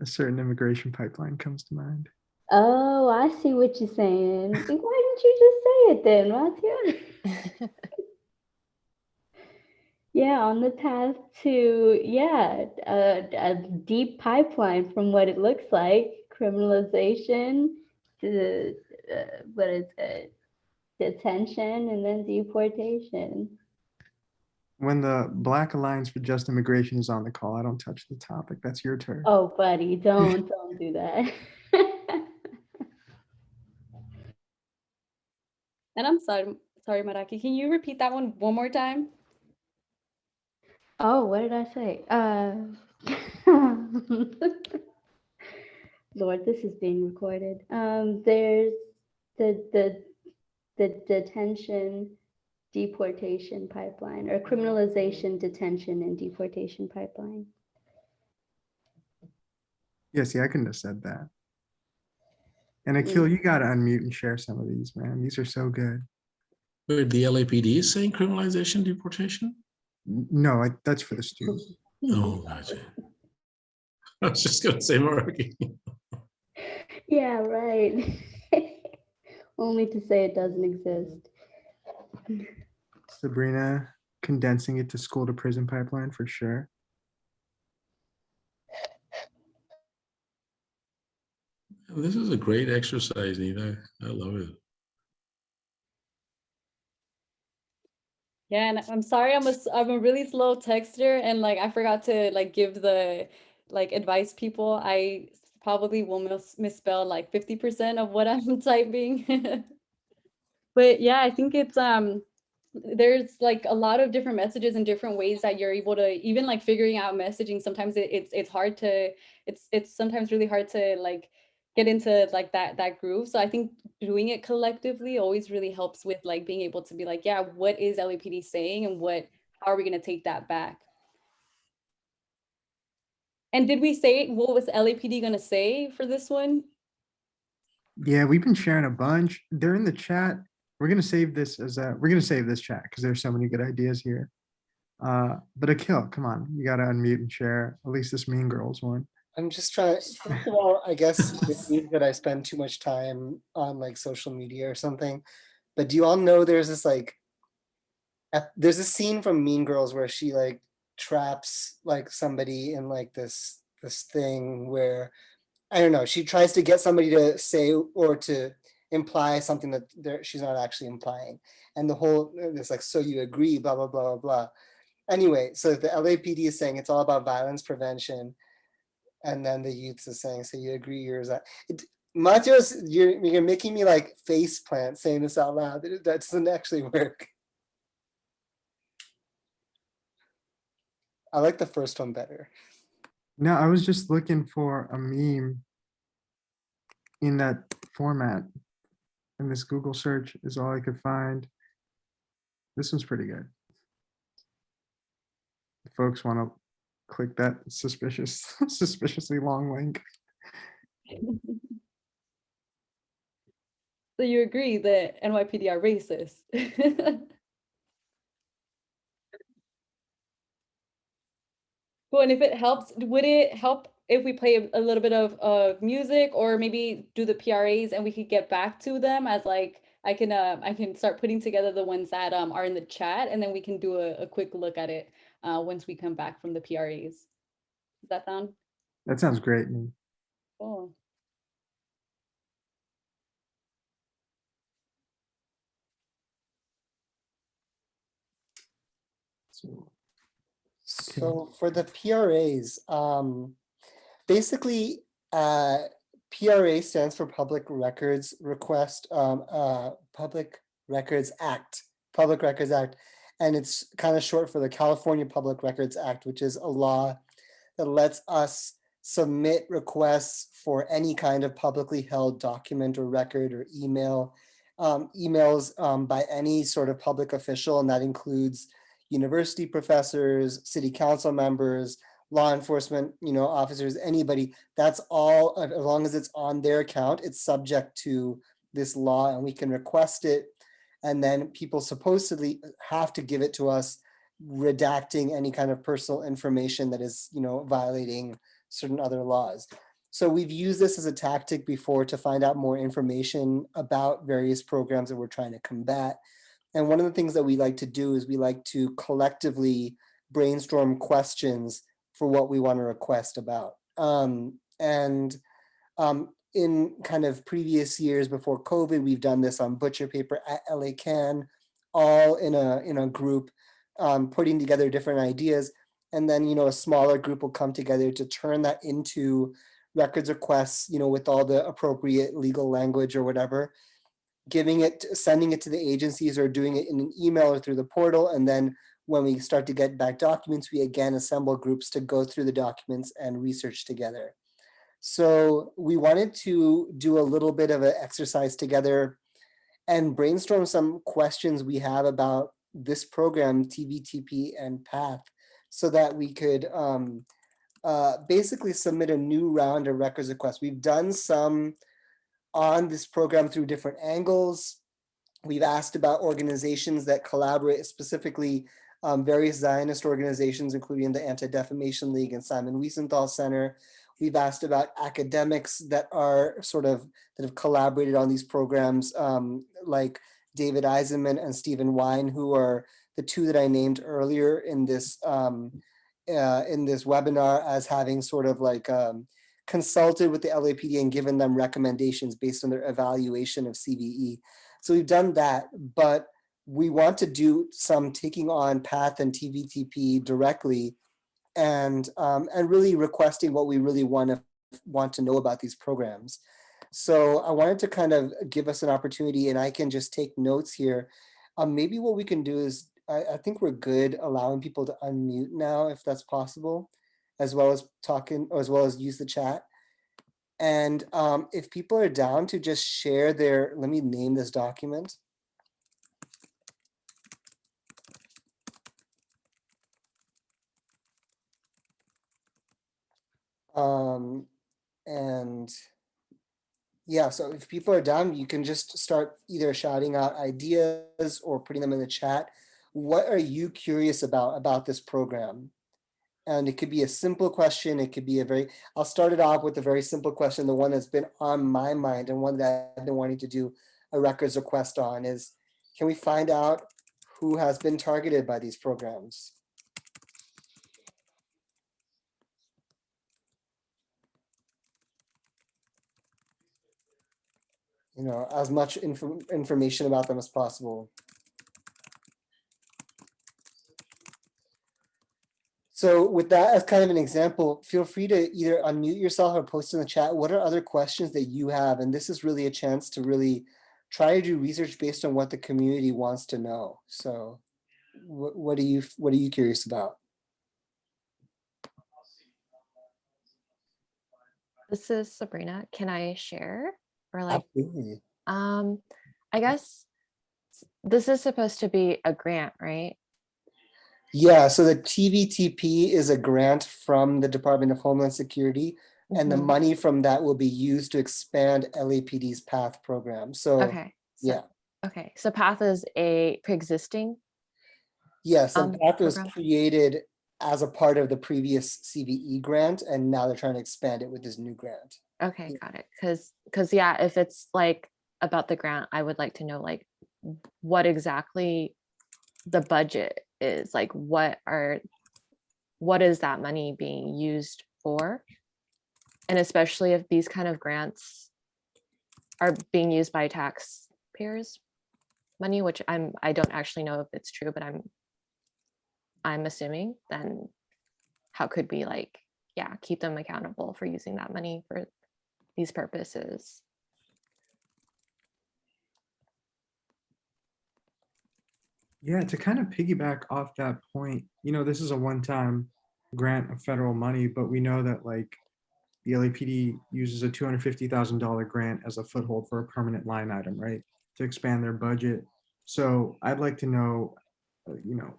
a certain immigration pipeline comes to mind. Oh, I see what you're saying. Why didn't you just say it then, Matthew? Yeah, on the path to, a deep pipeline from what it looks like, criminalization to, what is it, detention and then deportation. When the Black Alliance for Just Immigration is on the call, I don't touch the topic. That's your turn. Oh, buddy, don't do that. And I'm sorry, Meraki, can you repeat that one more time? Oh, what did I say? Lord, this is being recorded. There's the detention deportation pipeline, or criminalization, detention, and deportation pipeline. Yes, yeah, I couldn't have said that. And Akil, you got to unmute and share some of these, man. These are so good. Wait, the LAPD is saying criminalization, deportation? No, that's for the students. Oh, gotcha. I was just gonna say Meraki. Yeah, right. Only to say it doesn't exist. Sabrina condensing it to school to prison pipeline for sure. This is a great exercise, Nina. I love it. Yeah, and I'm sorry, I'm a really slow texter, and like I forgot to like give the like advice people. I probably will misspell like 50% of what I'm typing. But yeah, I think it's there's like a lot of different messages and different ways that you're able to, even like figuring out messaging. Sometimes it's hard to, it's sometimes really hard to like get into like that groove. So I think doing it collectively always really helps with like being able to be like, yeah, what is LAPD saying and how are we going to take that back? And did we say what was LAPD going to say for this one? Yeah, we've been sharing a bunch. They're in the chat. We're gonna save this we're gonna save this chat because there's so many good ideas here. But Akil, come on, you gotta unmute and share at least this Mean Girls one. I'm just trying. First of all, I guess it means that I spend too much time on like social media or something. But do you all know there's this like, there's a scene from Mean Girls where she like traps like somebody in like this thing where, I don't know, she tries to get somebody to say or to imply something that she's not actually implying. And the whole, it's like, so you agree, blah, blah, blah, blah, blah. Anyway, so the LAPD is saying it's all about violence prevention. And then the youths is saying, so you agree, yours. Matios, you're making me like face plant saying this out loud. That doesn't actually work. I like the first one better. No, I was just looking for a meme in that format, and this Google search is all I could find. This one's pretty good. If folks want to click that suspiciously long link. So you agree that NYPD are racist? Well, and if it helps, would it help if we play a little bit of music, or maybe do the PRAs and we could get back to them as like, I can start putting together the ones that are in the chat, and then we can do a quick look at it once we come back from the PRAs. Does that sound? That sounds great. Cool. So for the PRAs, basically, PRA stands for Public Records Request, Public Records Act, and it's kind of short for the California Public Records Act, which is a law that lets us submit requests for any kind of publicly held document or record or emails by any sort of public official, and that includes university professors, city council members, law enforcement, officers, anybody. That's all, as long as it's on their account, it's subject to this law, and we can request it. And then people supposedly have to give it to us, redacting any kind of personal information that is, violating certain other laws. So we've used this as a tactic before to find out more information about various programs that we're trying to combat. And one of the things that we like to do is we like to collectively brainstorm questions for what we want to request about. In kind of previous years before COVID, we've done this on butcher paper at LA Can, all in a group, putting together different ideas. And then, a smaller group will come together to turn that into records requests, with all the appropriate legal language or whatever, sending it to the agencies or doing it in an email or through the portal. And then when we start to get back documents, we again assemble groups to go through the documents and research together. So we wanted to do a little bit of an exercise together and brainstorm some questions we have about this program, TVTP and PATHE, so that we could basically submit a new round of records requests. We've done some on this program through different angles. We've asked about organizations that collaborate, specifically various Zionist organizations, including the Anti-Defamation League and Simon Wiesenthal Center. We've asked about academics that have collaborated on these programs, like David Eisenman and Stephen Wine, who are the two that I named earlier in this webinar as having sort of like consulted with the LAPD and given them recommendations based on their evaluation of CVE. So we've done that, but we want to do some taking on PATHE and TVTP directly, and really requesting what we really want to know about these programs. So I wanted to kind of give us an opportunity, and I can just take notes here. Maybe what we can do is, I think we're good allowing people to unmute now, if that's possible, as well as talking, or as well as use the chat. And if people are down to just share their, let me name this document. And yeah, so if people are down, you can just start either shouting out ideas or putting them in the chat. What are you curious about this program? And it could be a simple question. It could be a very, I'll start it off with a very simple question. The one that's been on my mind and one that I've been wanting to do a records request on is, can we find out who has been targeted by these programs? You know, as much information about them as possible. So with that as kind of an example, feel free to either unmute yourself or post in the chat. What are other questions that you have? And this is really a chance to really try to do research based on what the community wants to know. So what are you curious about? This is Sabrina. Can I share? Or like, Absolutely. I guess this is supposed to be a grant, right? Yeah, so the TVTP is a grant from the Department of Homeland Security, and the Mhm. money from that will be used to expand LAPD's PATHE program. So Okay. So, yeah. Okay. So PATH is a pre-existing Yes, and PATH was program? created as a part of the previous CVE grant, and now they're trying to expand it with this new grant. Okay, got it. Because yeah, if it's like about the grant, I would like to know like what exactly the budget is. Like what is that money being used for? And especially if these kind of grants are being used by taxpayers' money, which I don't actually know if it's true, but I'm assuming, then how could we like, yeah, keep them accountable for using that money for these purposes? Yeah, to kind of piggyback off that point, you know, this is a one-time grant of federal money, but we know that like the LAPD uses a $250,000 grant as a foothold for a permanent line item, right? To expand their budget. So I'd like to know, you know,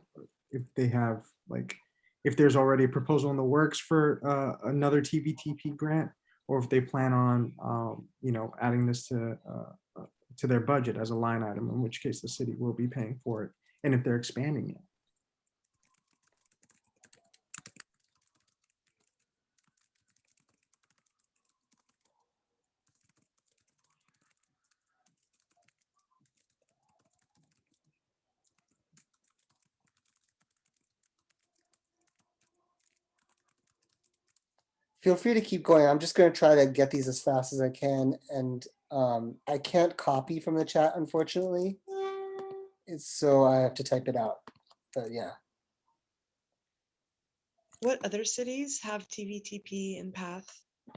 if they have like, if there's already a proposal in the works for another TVTP grant, or if they plan on, you know, adding this to their budget as a line item, in which case the city will be paying for it, and if they're expanding it. Feel free to keep going. I'm just going to try to get these as fast as I can. And I can't copy from the chat, unfortunately. So I have to type it out. But yeah. What other cities have TVTP and PATH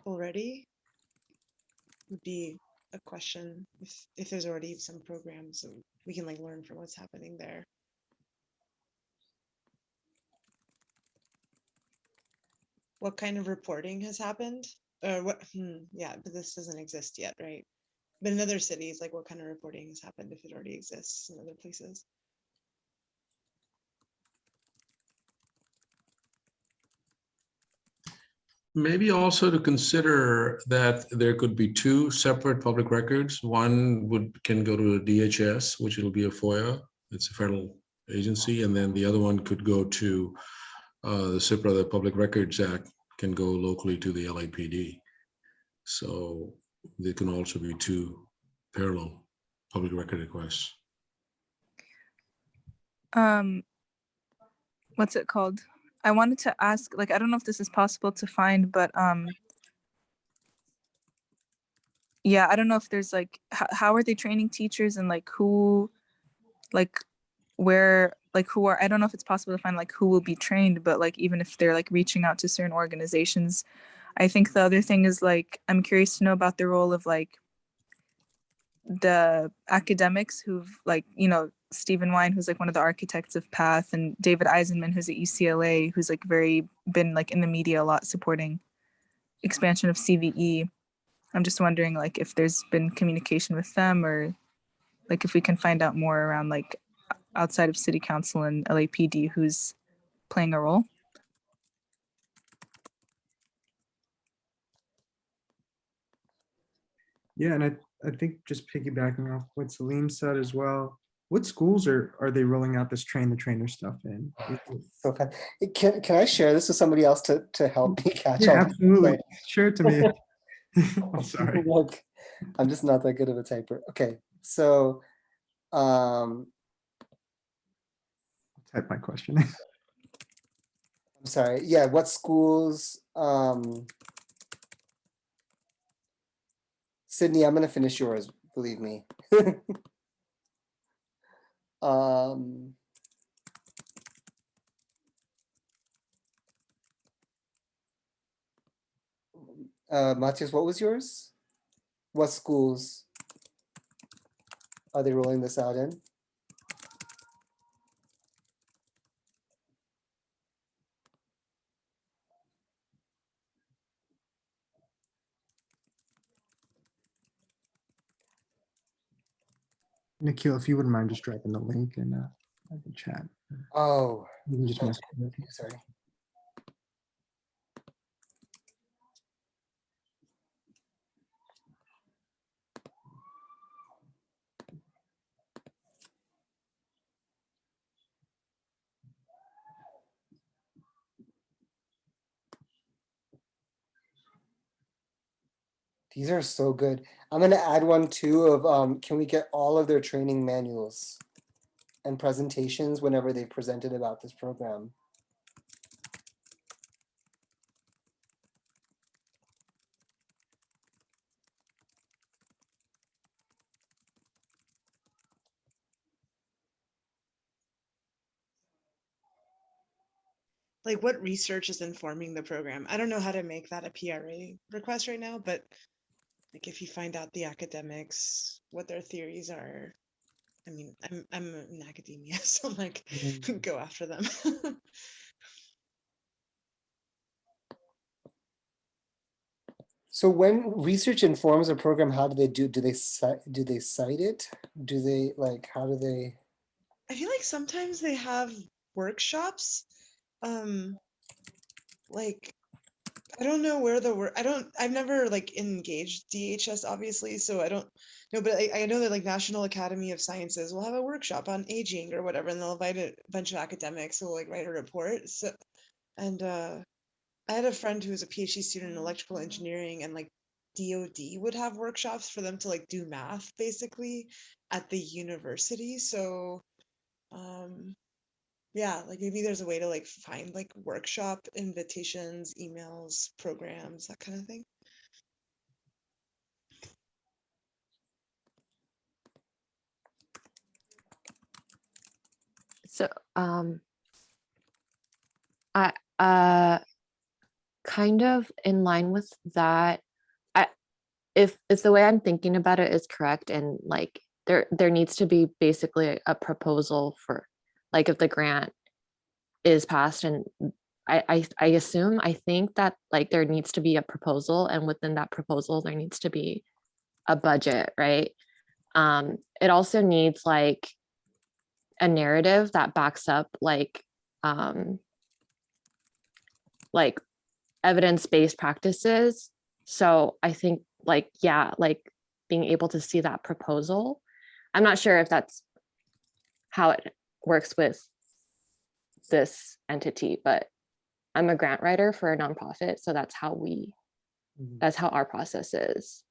already? Would be a question if there's already some programs, so we can like learn from what's happening there. What kind of reporting has happened? Or what? Yeah, but this doesn't exist yet, right? But in other cities, like what kind of reporting has happened if it already exists in other places? Maybe also to consider that there could be two separate public records. One can go to the DHS, which will be a FOIA. It's a federal agency. And then the other one could go to the CIPRA, the Public Records Act, can go locally to the LAPD. So there can also be two parallel public record requests. What's it called? I wanted to ask, like, I don't know if this is possible to find, but yeah, I don't know if there's like, how are they training teachers, and like who, like where, like who are, I don't know if it's possible to find like who will be trained, but like even if they're like reaching out to certain organizations. I think the other thing is like, I'm curious to know about the role of like the academics who've like, you know, Stephen Wine, who's like one of the architects of PATH, and David Eisenman, who's at UCLA, who's like been like in the media a lot supporting expansion of CVE. I'm just wondering like if there's been communication with them, or like if we can find out more around like outside of city council and LAPD who's playing a role. Yeah, and I think just piggybacking off what Salim said as well, what schools are they rolling out this train the trainer stuff in? So fun. Can I share this with somebody else to help me catch Yeah, on? absolutely. Share it to me. I'm sorry. Look, I'm just not that good of a typer. Okay, so Type my question. I'm sorry. Yeah, what schools? Sydney, I'm gonna finish yours, believe me. Matthias, what was yours? What schools are they rolling this out in? Nikhil, if you wouldn't mind just dropping the link in the chat. Oh, You can just okay. mess with it. Sorry. These are so good. I'm gonna add one too of can we get all of their training manuals and presentations whenever they've presented about this program? Like what research is informing the program? I don't know how to make that a PRA request right now, but like if you find out the academics, what their theories are. I mean, I'm in academia, so I'm like, go after them. So when research informs a program, how do they do? Do they cite it? Do they like? How do they? I feel like sometimes they have workshops. Like I don't know where the work. I've never like engaged DHS obviously, so I don't know. But I know that like National Academy of Sciences will have a workshop on aging or whatever, and they'll invite a bunch of academics who will like write a report. So and I had a friend who was a PhD student in electrical engineering, and like DoD would have workshops for them to like do math basically at the university. So yeah, like maybe there's a way to like find like workshop invitations, emails, programs, that kind of thing. So I kind of in line with that. If the way I'm thinking about it is correct, and like there needs to be basically a proposal for like if the grant is passed, and I assume I think that like there needs to be a proposal, and within that proposal there needs to be a budget, right? It also needs like a narrative that backs up like evidence-based practices. So I think like, yeah, like being able to see that proposal. I'm not sure if that's how it works with this entity, but I'm a grant writer for a nonprofit. So that's how our process is.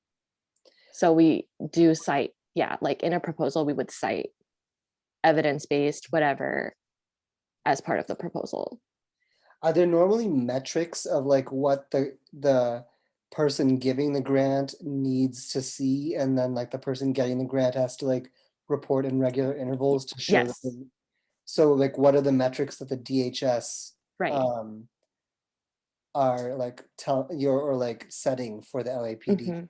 So we do cite, yeah, like in a proposal, we would cite evidence-based, whatever, as part of the proposal. Are there normally metrics of like what the person giving the grant needs to see, and then like the person getting the grant has to like report in regular intervals to show Yes. that so like what are the metrics that the DHS Right. are like or like setting for the LAPD?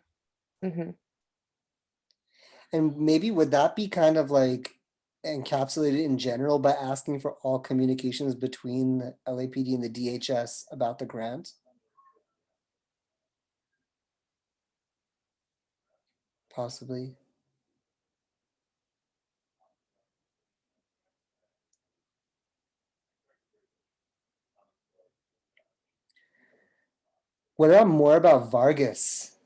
And maybe would that be kind of like encapsulated in general by asking for all communications between the LAPD and the DHS about the grant? possibly. What about more about Vargas?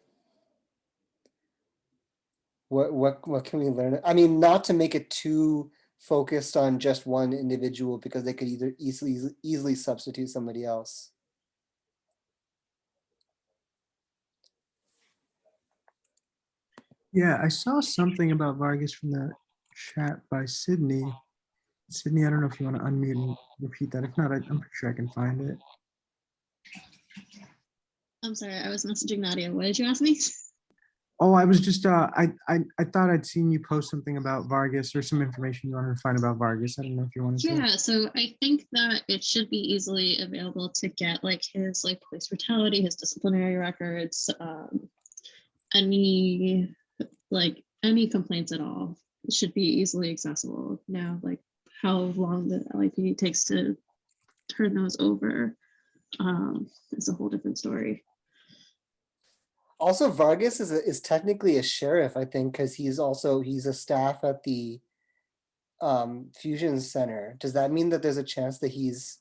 What can we learn? I mean, not to make it too focused on just one individual, because they could either easily substitute somebody else. Yeah, I saw something about Vargas from the chat by Sydney. Sydney, I don't know if you want to unmute and repeat that. If not, I'm pretty sure I can find it. I'm sorry, I was messaging Nadia. What did you ask me? Oh, I was just I thought I'd seen you post something about Vargas or some information you wanted to find about Vargas. I don't know if you wanted to. Yeah, so I think that it should be easily available to get like his like police brutality, his disciplinary records, any complaints at all. It should be easily accessible now. Like how long the LAPD takes to turn those over is a whole different story. Also, Vargas is technically a sheriff, I think, because he's a staff at the Fusion Center. Does that mean that there's a chance that is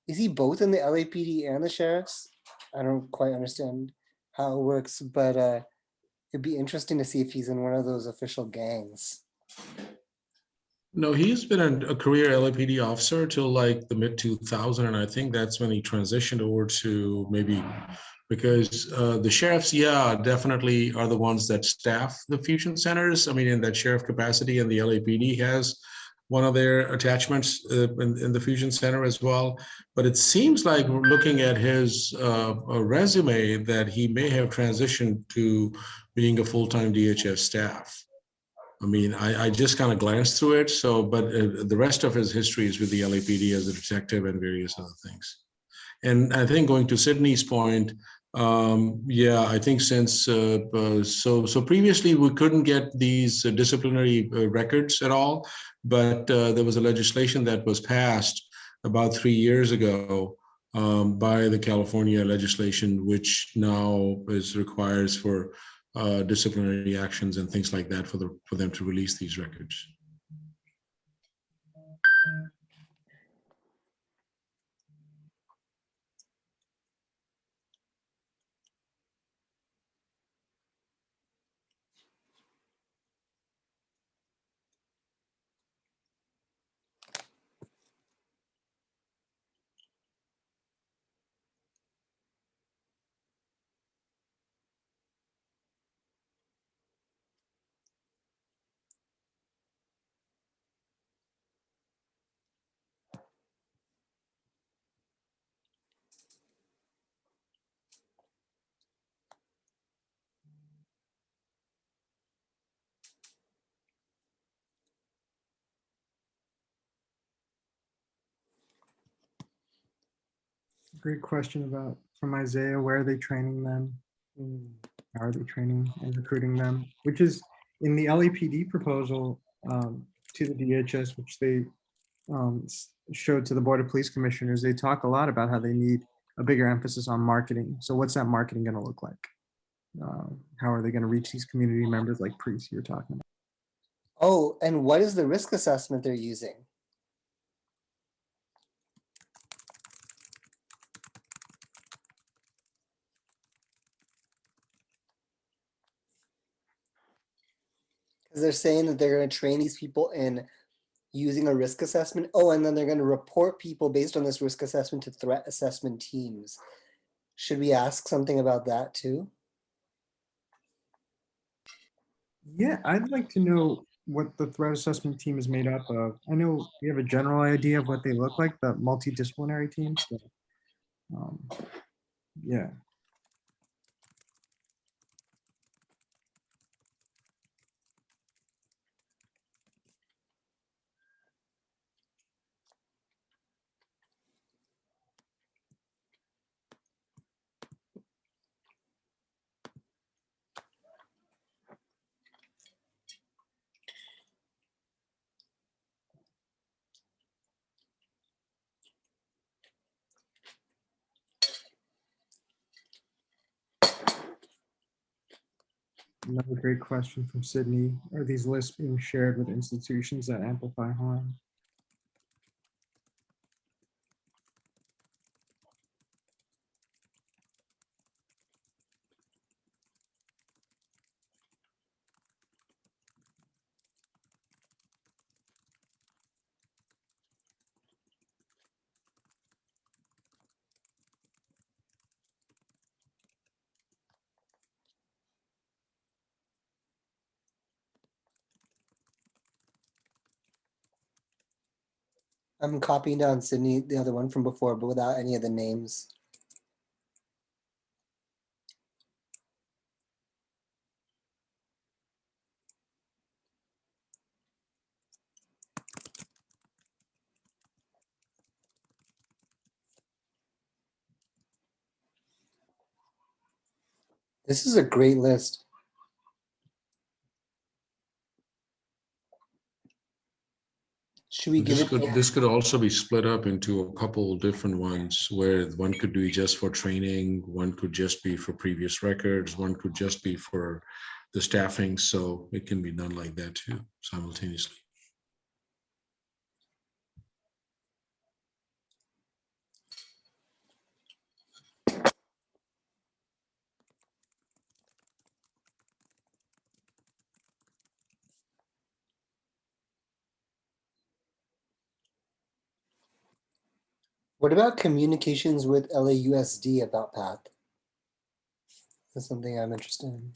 he both in the LAPD and the sheriffs? I don't quite understand how it works, but it'd be interesting to see if he's in one of those official gangs. No, he's been a career LAPD officer till like the mid 2000s, and I think that's when he transitioned over to maybe, because the sheriffs, yeah, definitely are the ones that staff the fusion centers. I mean, in that sheriff capacity, and the LAPD has one of their attachments in the fusion center as well. But it seems like, looking at his resume, that he may have transitioned to being a full-time DHS staff. I mean, I just kind of glanced through it. So, but the rest of his history is with the LAPD as a detective and various other things. And I think, going to Sydney's point, yeah, I think since so previously we couldn't get these disciplinary records at all, but there was a legislation that was passed about 3 years ago by the California legislation, which now requires for disciplinary actions and things like that for them to release these records. Great question from Isaiah. Where are they training them? How are they training and recruiting them? Which is in the LAPD proposal to the DHS, which they showed to the Board of Police Commissioners. They talk a lot about how they need a bigger emphasis on marketing. So what's that marketing going to look like? How are they going to reach these community members like Preece you're talking about? Oh, and what is the risk assessment they're using? Because they're saying that they're going to train these people in using a risk assessment. Oh, and then they're going to report people based on this risk assessment to threat assessment teams. Should we ask something about that too? Yeah, I'd like to know what the threat assessment team is made up of. I know we have a general idea of what they look like, the multidisciplinary team. So, yeah. Another great question from Sydney. Are these lists being shared with institutions that amplify harm? I'm copying down Sydney, the other one from before, but without any of the names. This is a great list. Should we give it? This could also be split up into a couple different ones where one could be just for training, one could just be for previous records, one could just be for the staffing. So it can be done like that too, simultaneously. What about communications with LAUSD about PATH? That's something I'm interested in.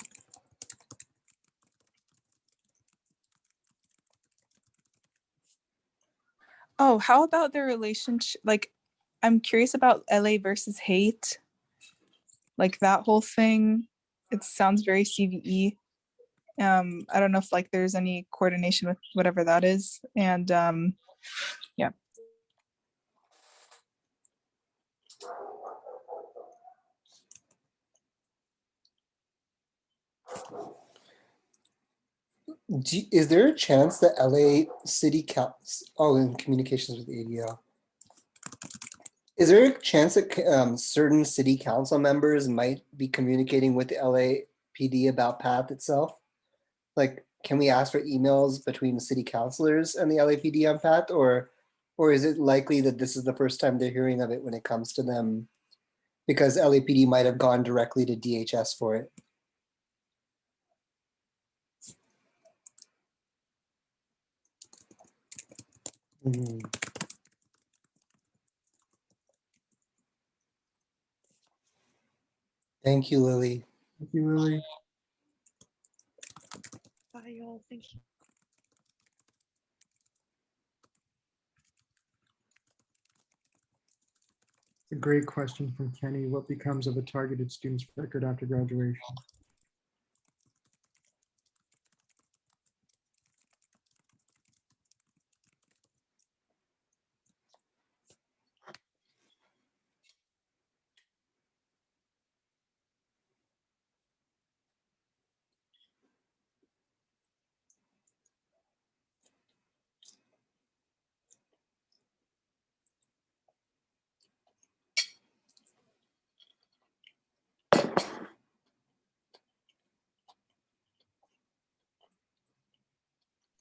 Oh, how about the relationship? Like, I'm curious about LA versus hate. Like that whole thing. It sounds very CVE. I don't know if like there's any coordination with whatever that is. And yeah. Is there a chance that LA City Council, in communications with ADL, is there a chance that certain city council members might be communicating with the LAPD about PATH itself? Like, can we ask for emails between the city councilors and the LAPD on PATH, or is it likely that this is the first time they're hearing of it when it comes to them, because LAPD might have gone directly to DHS for it? Mm. Thank you, Lily. Thank you, Lily. Bye, y'all. Thank you. A great question from Kenny. What becomes of a targeted student's record after graduation?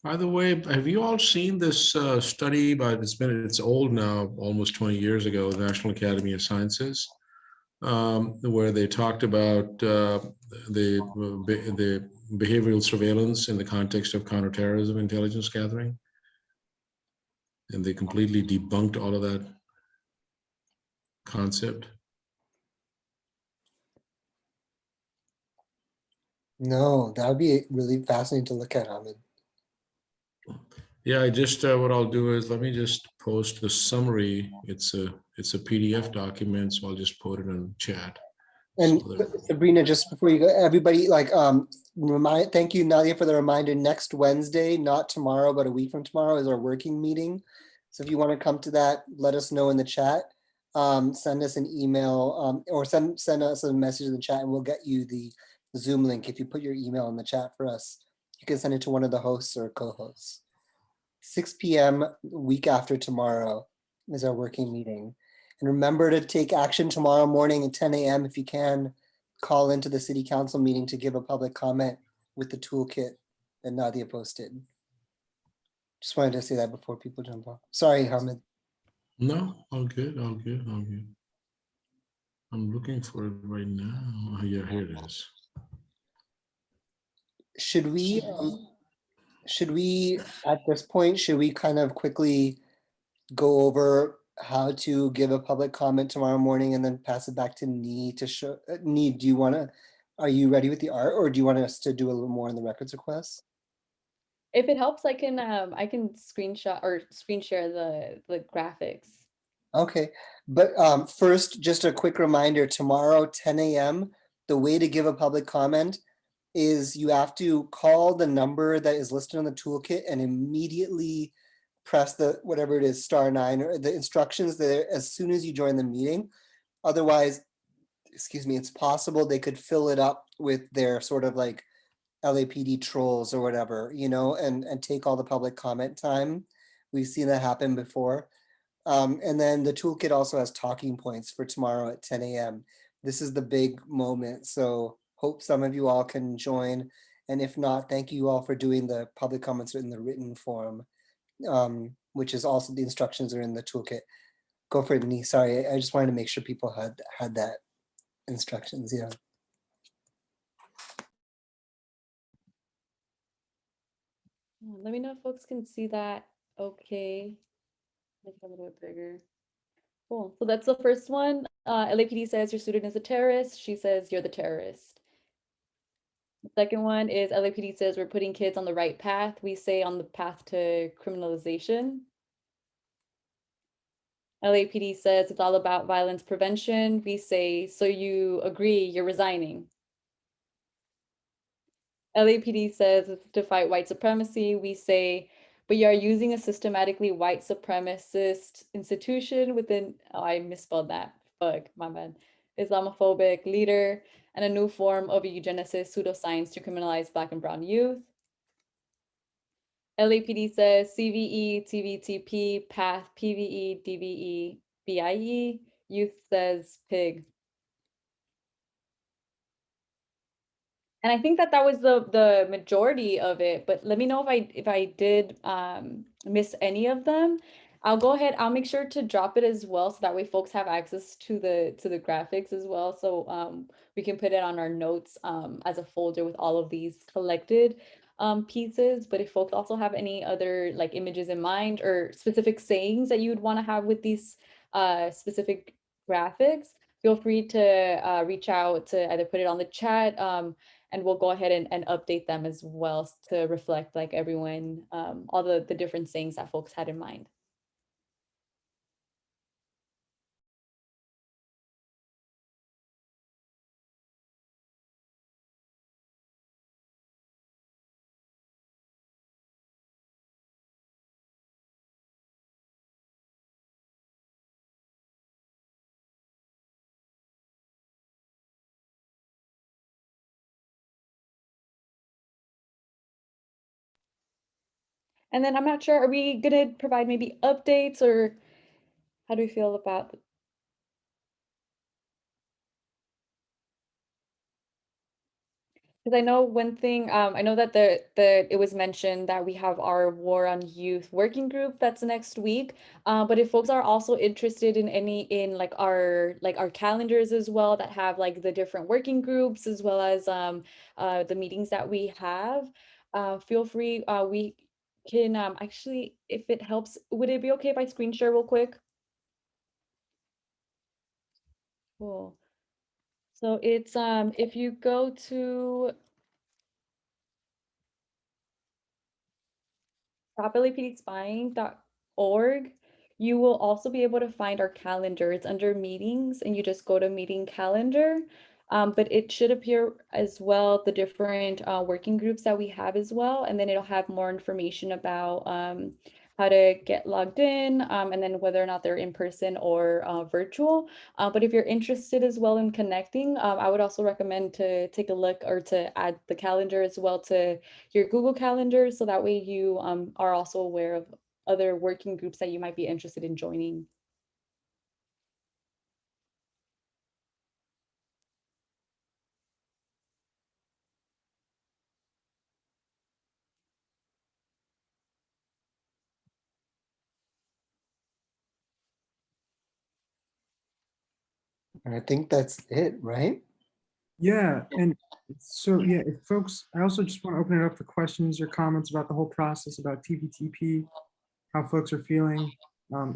By the way, have you all seen this study it's old now, almost 20 years ago, the National Academy of Sciences, where they talked about the behavioral surveillance in the context of counterterrorism intelligence gathering? And they completely debunked all of that concept. No, that would be really fascinating to look at, Ahmed. Yeah, I just what I'll do is let me just post the summary. It's a PDF document, so I'll just put it in chat. And So that- Sabrina, just before you go, everybody, like, thank you, Nadia, for the reminder. Next Wednesday, not tomorrow, but a week from tomorrow, is our working meeting. So if you want to come to that, let us know in the chat. Send us an email, or send us a message in the chat, and we'll get you the Zoom link. If you put your email in the chat for us, you can send it to one of the hosts or co-hosts. 6 p.m. week after tomorrow is our working meeting. And remember to take action tomorrow morning at 10 a.m. if you can. Call into the city council meeting to give a public comment with the toolkit that Nadia posted. Just wanted to say that before people jump off. Sorry, Hamid. No, all good, all good, all good. I'm looking for it right now. Oh, yeah, here it is. Should we at this point, should we kind of quickly go over how to give a public comment tomorrow morning and then pass it back to Nee to show? Nee, do you want to, are you ready with the art, or do you want us to do a little more on the records requests? If it helps, I can screenshot or screen share the graphics. Okay, but first, just a quick reminder, tomorrow, 10 a.m., the way to give a public comment is you have to call the number that is listed on the toolkit and immediately press the, whatever it is, *9, or the instructions there as soon as you join the meeting. Otherwise, excuse me, it's possible they could fill it up with their sort of like LAPD trolls or whatever, you know, and take all the public comment time. We've seen that happen before. And then the toolkit also has talking points for tomorrow at 10 a.m. This is the big moment, so hope some of you all can join. And if not, thank you all for doing the public comments in the written form, which is also the instructions are in the toolkit. Go for it, Nee. Sorry, I just wanted to make sure people had that instructions, yeah. Let me know if folks can see that. Okay. Make it a little bit bigger. Cool. So that's the first one. LAPD says your student is a terrorist. She says you're the terrorist. The second one is LAPD says we're putting kids on the right path. We say on the path to criminalization. LAPD says it's all about violence prevention. We say, so you agree, you're resigning. LAPD says it's to fight white supremacy. We say, but you are using a systematically white supremacist institution within, oh, I misspelled that, fuck, my bad, Islamophobic leader, and a new form of eugenicist pseudoscience to criminalize Black and brown youth. LAPD says CVE, TVTP, PATHE, PVE, DVE, BIE. Youth says PIG. And I think that was the majority of it, but let me know if I did miss any of them. I'll go ahead, I'll make sure to drop it as well, so that way folks have access to the graphics as well. So we can put it on our notes as a folder with all of these collected pieces. But if folks also have any other like images in mind or specific sayings that you would want to have with these specific graphics, feel free to reach out to either put it on the chat, and we'll go ahead and update them as well to reflect like everyone, all the different sayings that folks had in mind. And then I'm not sure, are we gonna provide maybe updates, or how do we feel about? Because I know one thing, I know that it was mentioned that we have our War on Youth working group that's next week. But if folks are also interested in like our calendars as well, that have like the different working groups as well as the meetings that we have, feel free. We can actually, if it helps, would it be okay if I screen share real quick? Cool. So it's if you go to stopLAPDspying.org, you will also be able to find our calendar. It's under meetings, and you just go to meeting calendar. But it should appear as well the different working groups that we have as well, and then it'll have more information about how to get logged in, and then whether or not they're in person or virtual. But if you're interested as well in connecting, I would also recommend to take a look or to add the calendar as well to your Google Calendar, so that way you are also aware of other working groups that you might be interested in joining. I think that's it, right? Yeah, and so, yeah, if folks, I also just want to open it up for questions or comments about the whole process, about TVTP, how folks are feeling.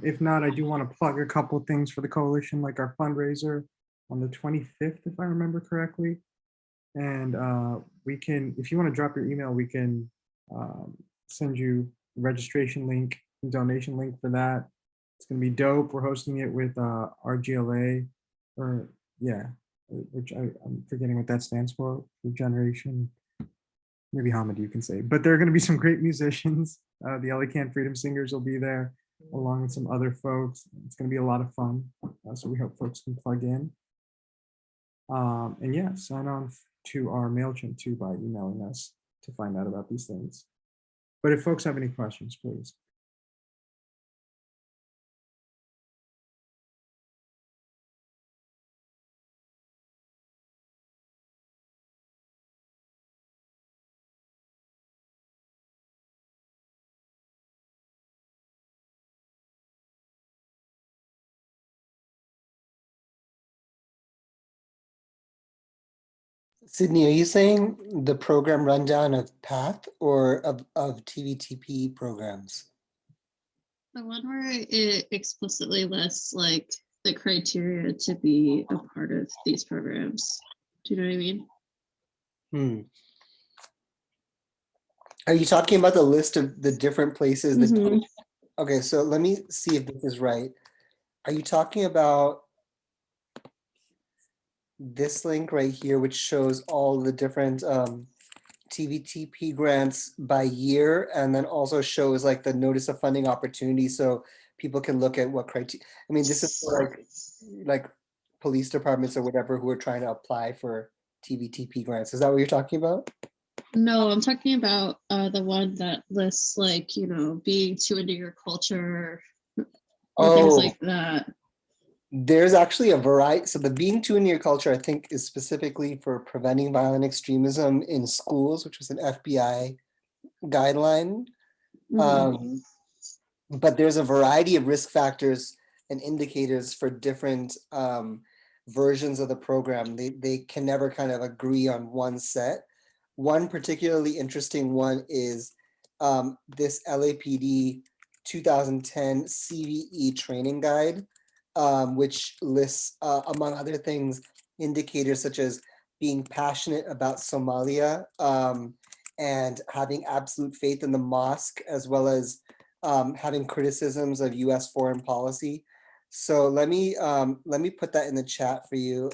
If not, I do want to plug a couple of things for the coalition, like our fundraiser on the 25th, if I remember correctly. And we can, if you want to drop your email, we can send you a registration link and donation link for that. It's going to be dope. We're hosting it with RGLA, or yeah, which I'm forgetting what that stands for Generation. Maybe Hamid, you can say. But there are going to be some great musicians. The LA Can Freedom Singers will be there, along with some other folks. It's going to be a lot of fun. So we hope folks can plug in. And yeah, sign on to our MailChimp too by emailing us to find out about these things. But if folks have any questions, please. Sydney, are you saying the program rundown of PATH or of TVTP programs? The one where it explicitly lists like the criteria to be a part of these programs. Do you know what I mean? Are you talking about the list of the different places that? Mhm. Okay, so let me see if this is right. Are you talking about this link right here, which shows all the different TVTP grants by year, and then also shows like the notice of funding opportunity, so people can look at what criteria. I mean, this is for like police departments or whatever who are trying to apply for TVTP grants. Is that what you're talking about? No, I'm talking about the one that lists like, you know, being too into your culture or things like that. There's actually a variety. So the being too in your culture, I think, is specifically for preventing violent extremism in schools, which was an FBI guideline. But there's a variety of risk factors and indicators for different versions of the program. They can never kind of agree on one set. One particularly interesting one is this LAPD 2010 CVE training guide, which lists, among other things, indicators such as being passionate about Somalia and having absolute faith in the mosque, as well as having criticisms of U.S. foreign policy. So let me put that in the chat for you.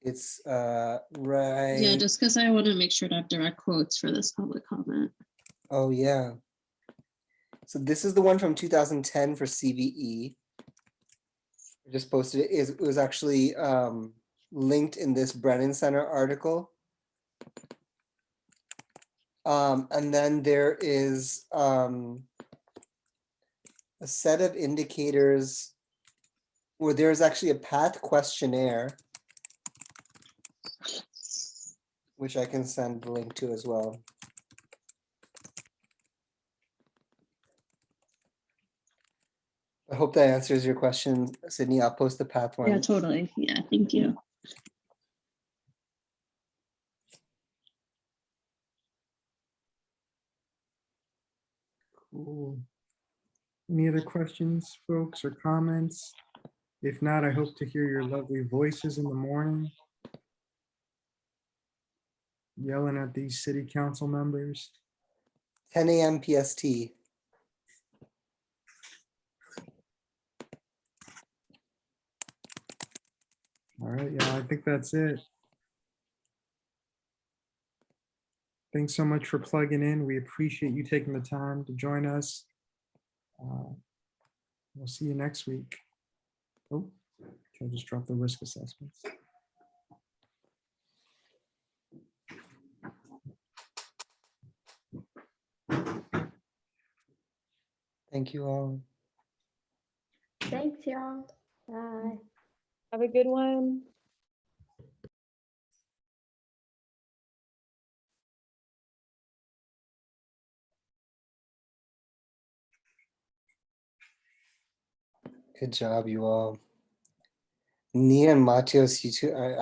It's right. Yeah, just because I want to make sure to have direct quotes for this public comment. Oh yeah. So this is the one from 2010 for CVE. I just posted it. It was actually linked in this Brennan Center article. And then there is a set of indicators where there's actually a PATH questionnaire, which I can send the link to as well. I hope that answers your question, Sydney. I'll post the PATH one. Yeah, totally. Yeah, thank you. Cool. Any other questions, folks, or comments? If not, I hope to hear your lovely voices in the morning, yelling at these city council members. 10 a.m. PST. All right, yeah, I think that's it. Thanks so much for plugging in. We appreciate you taking the time to join us. We'll see you next week. Oh, can I just drop the risk assessments? Thank you all. Thanks, y'all. Bye. Have a good one. Good job, you all. Nia and Matios, you two,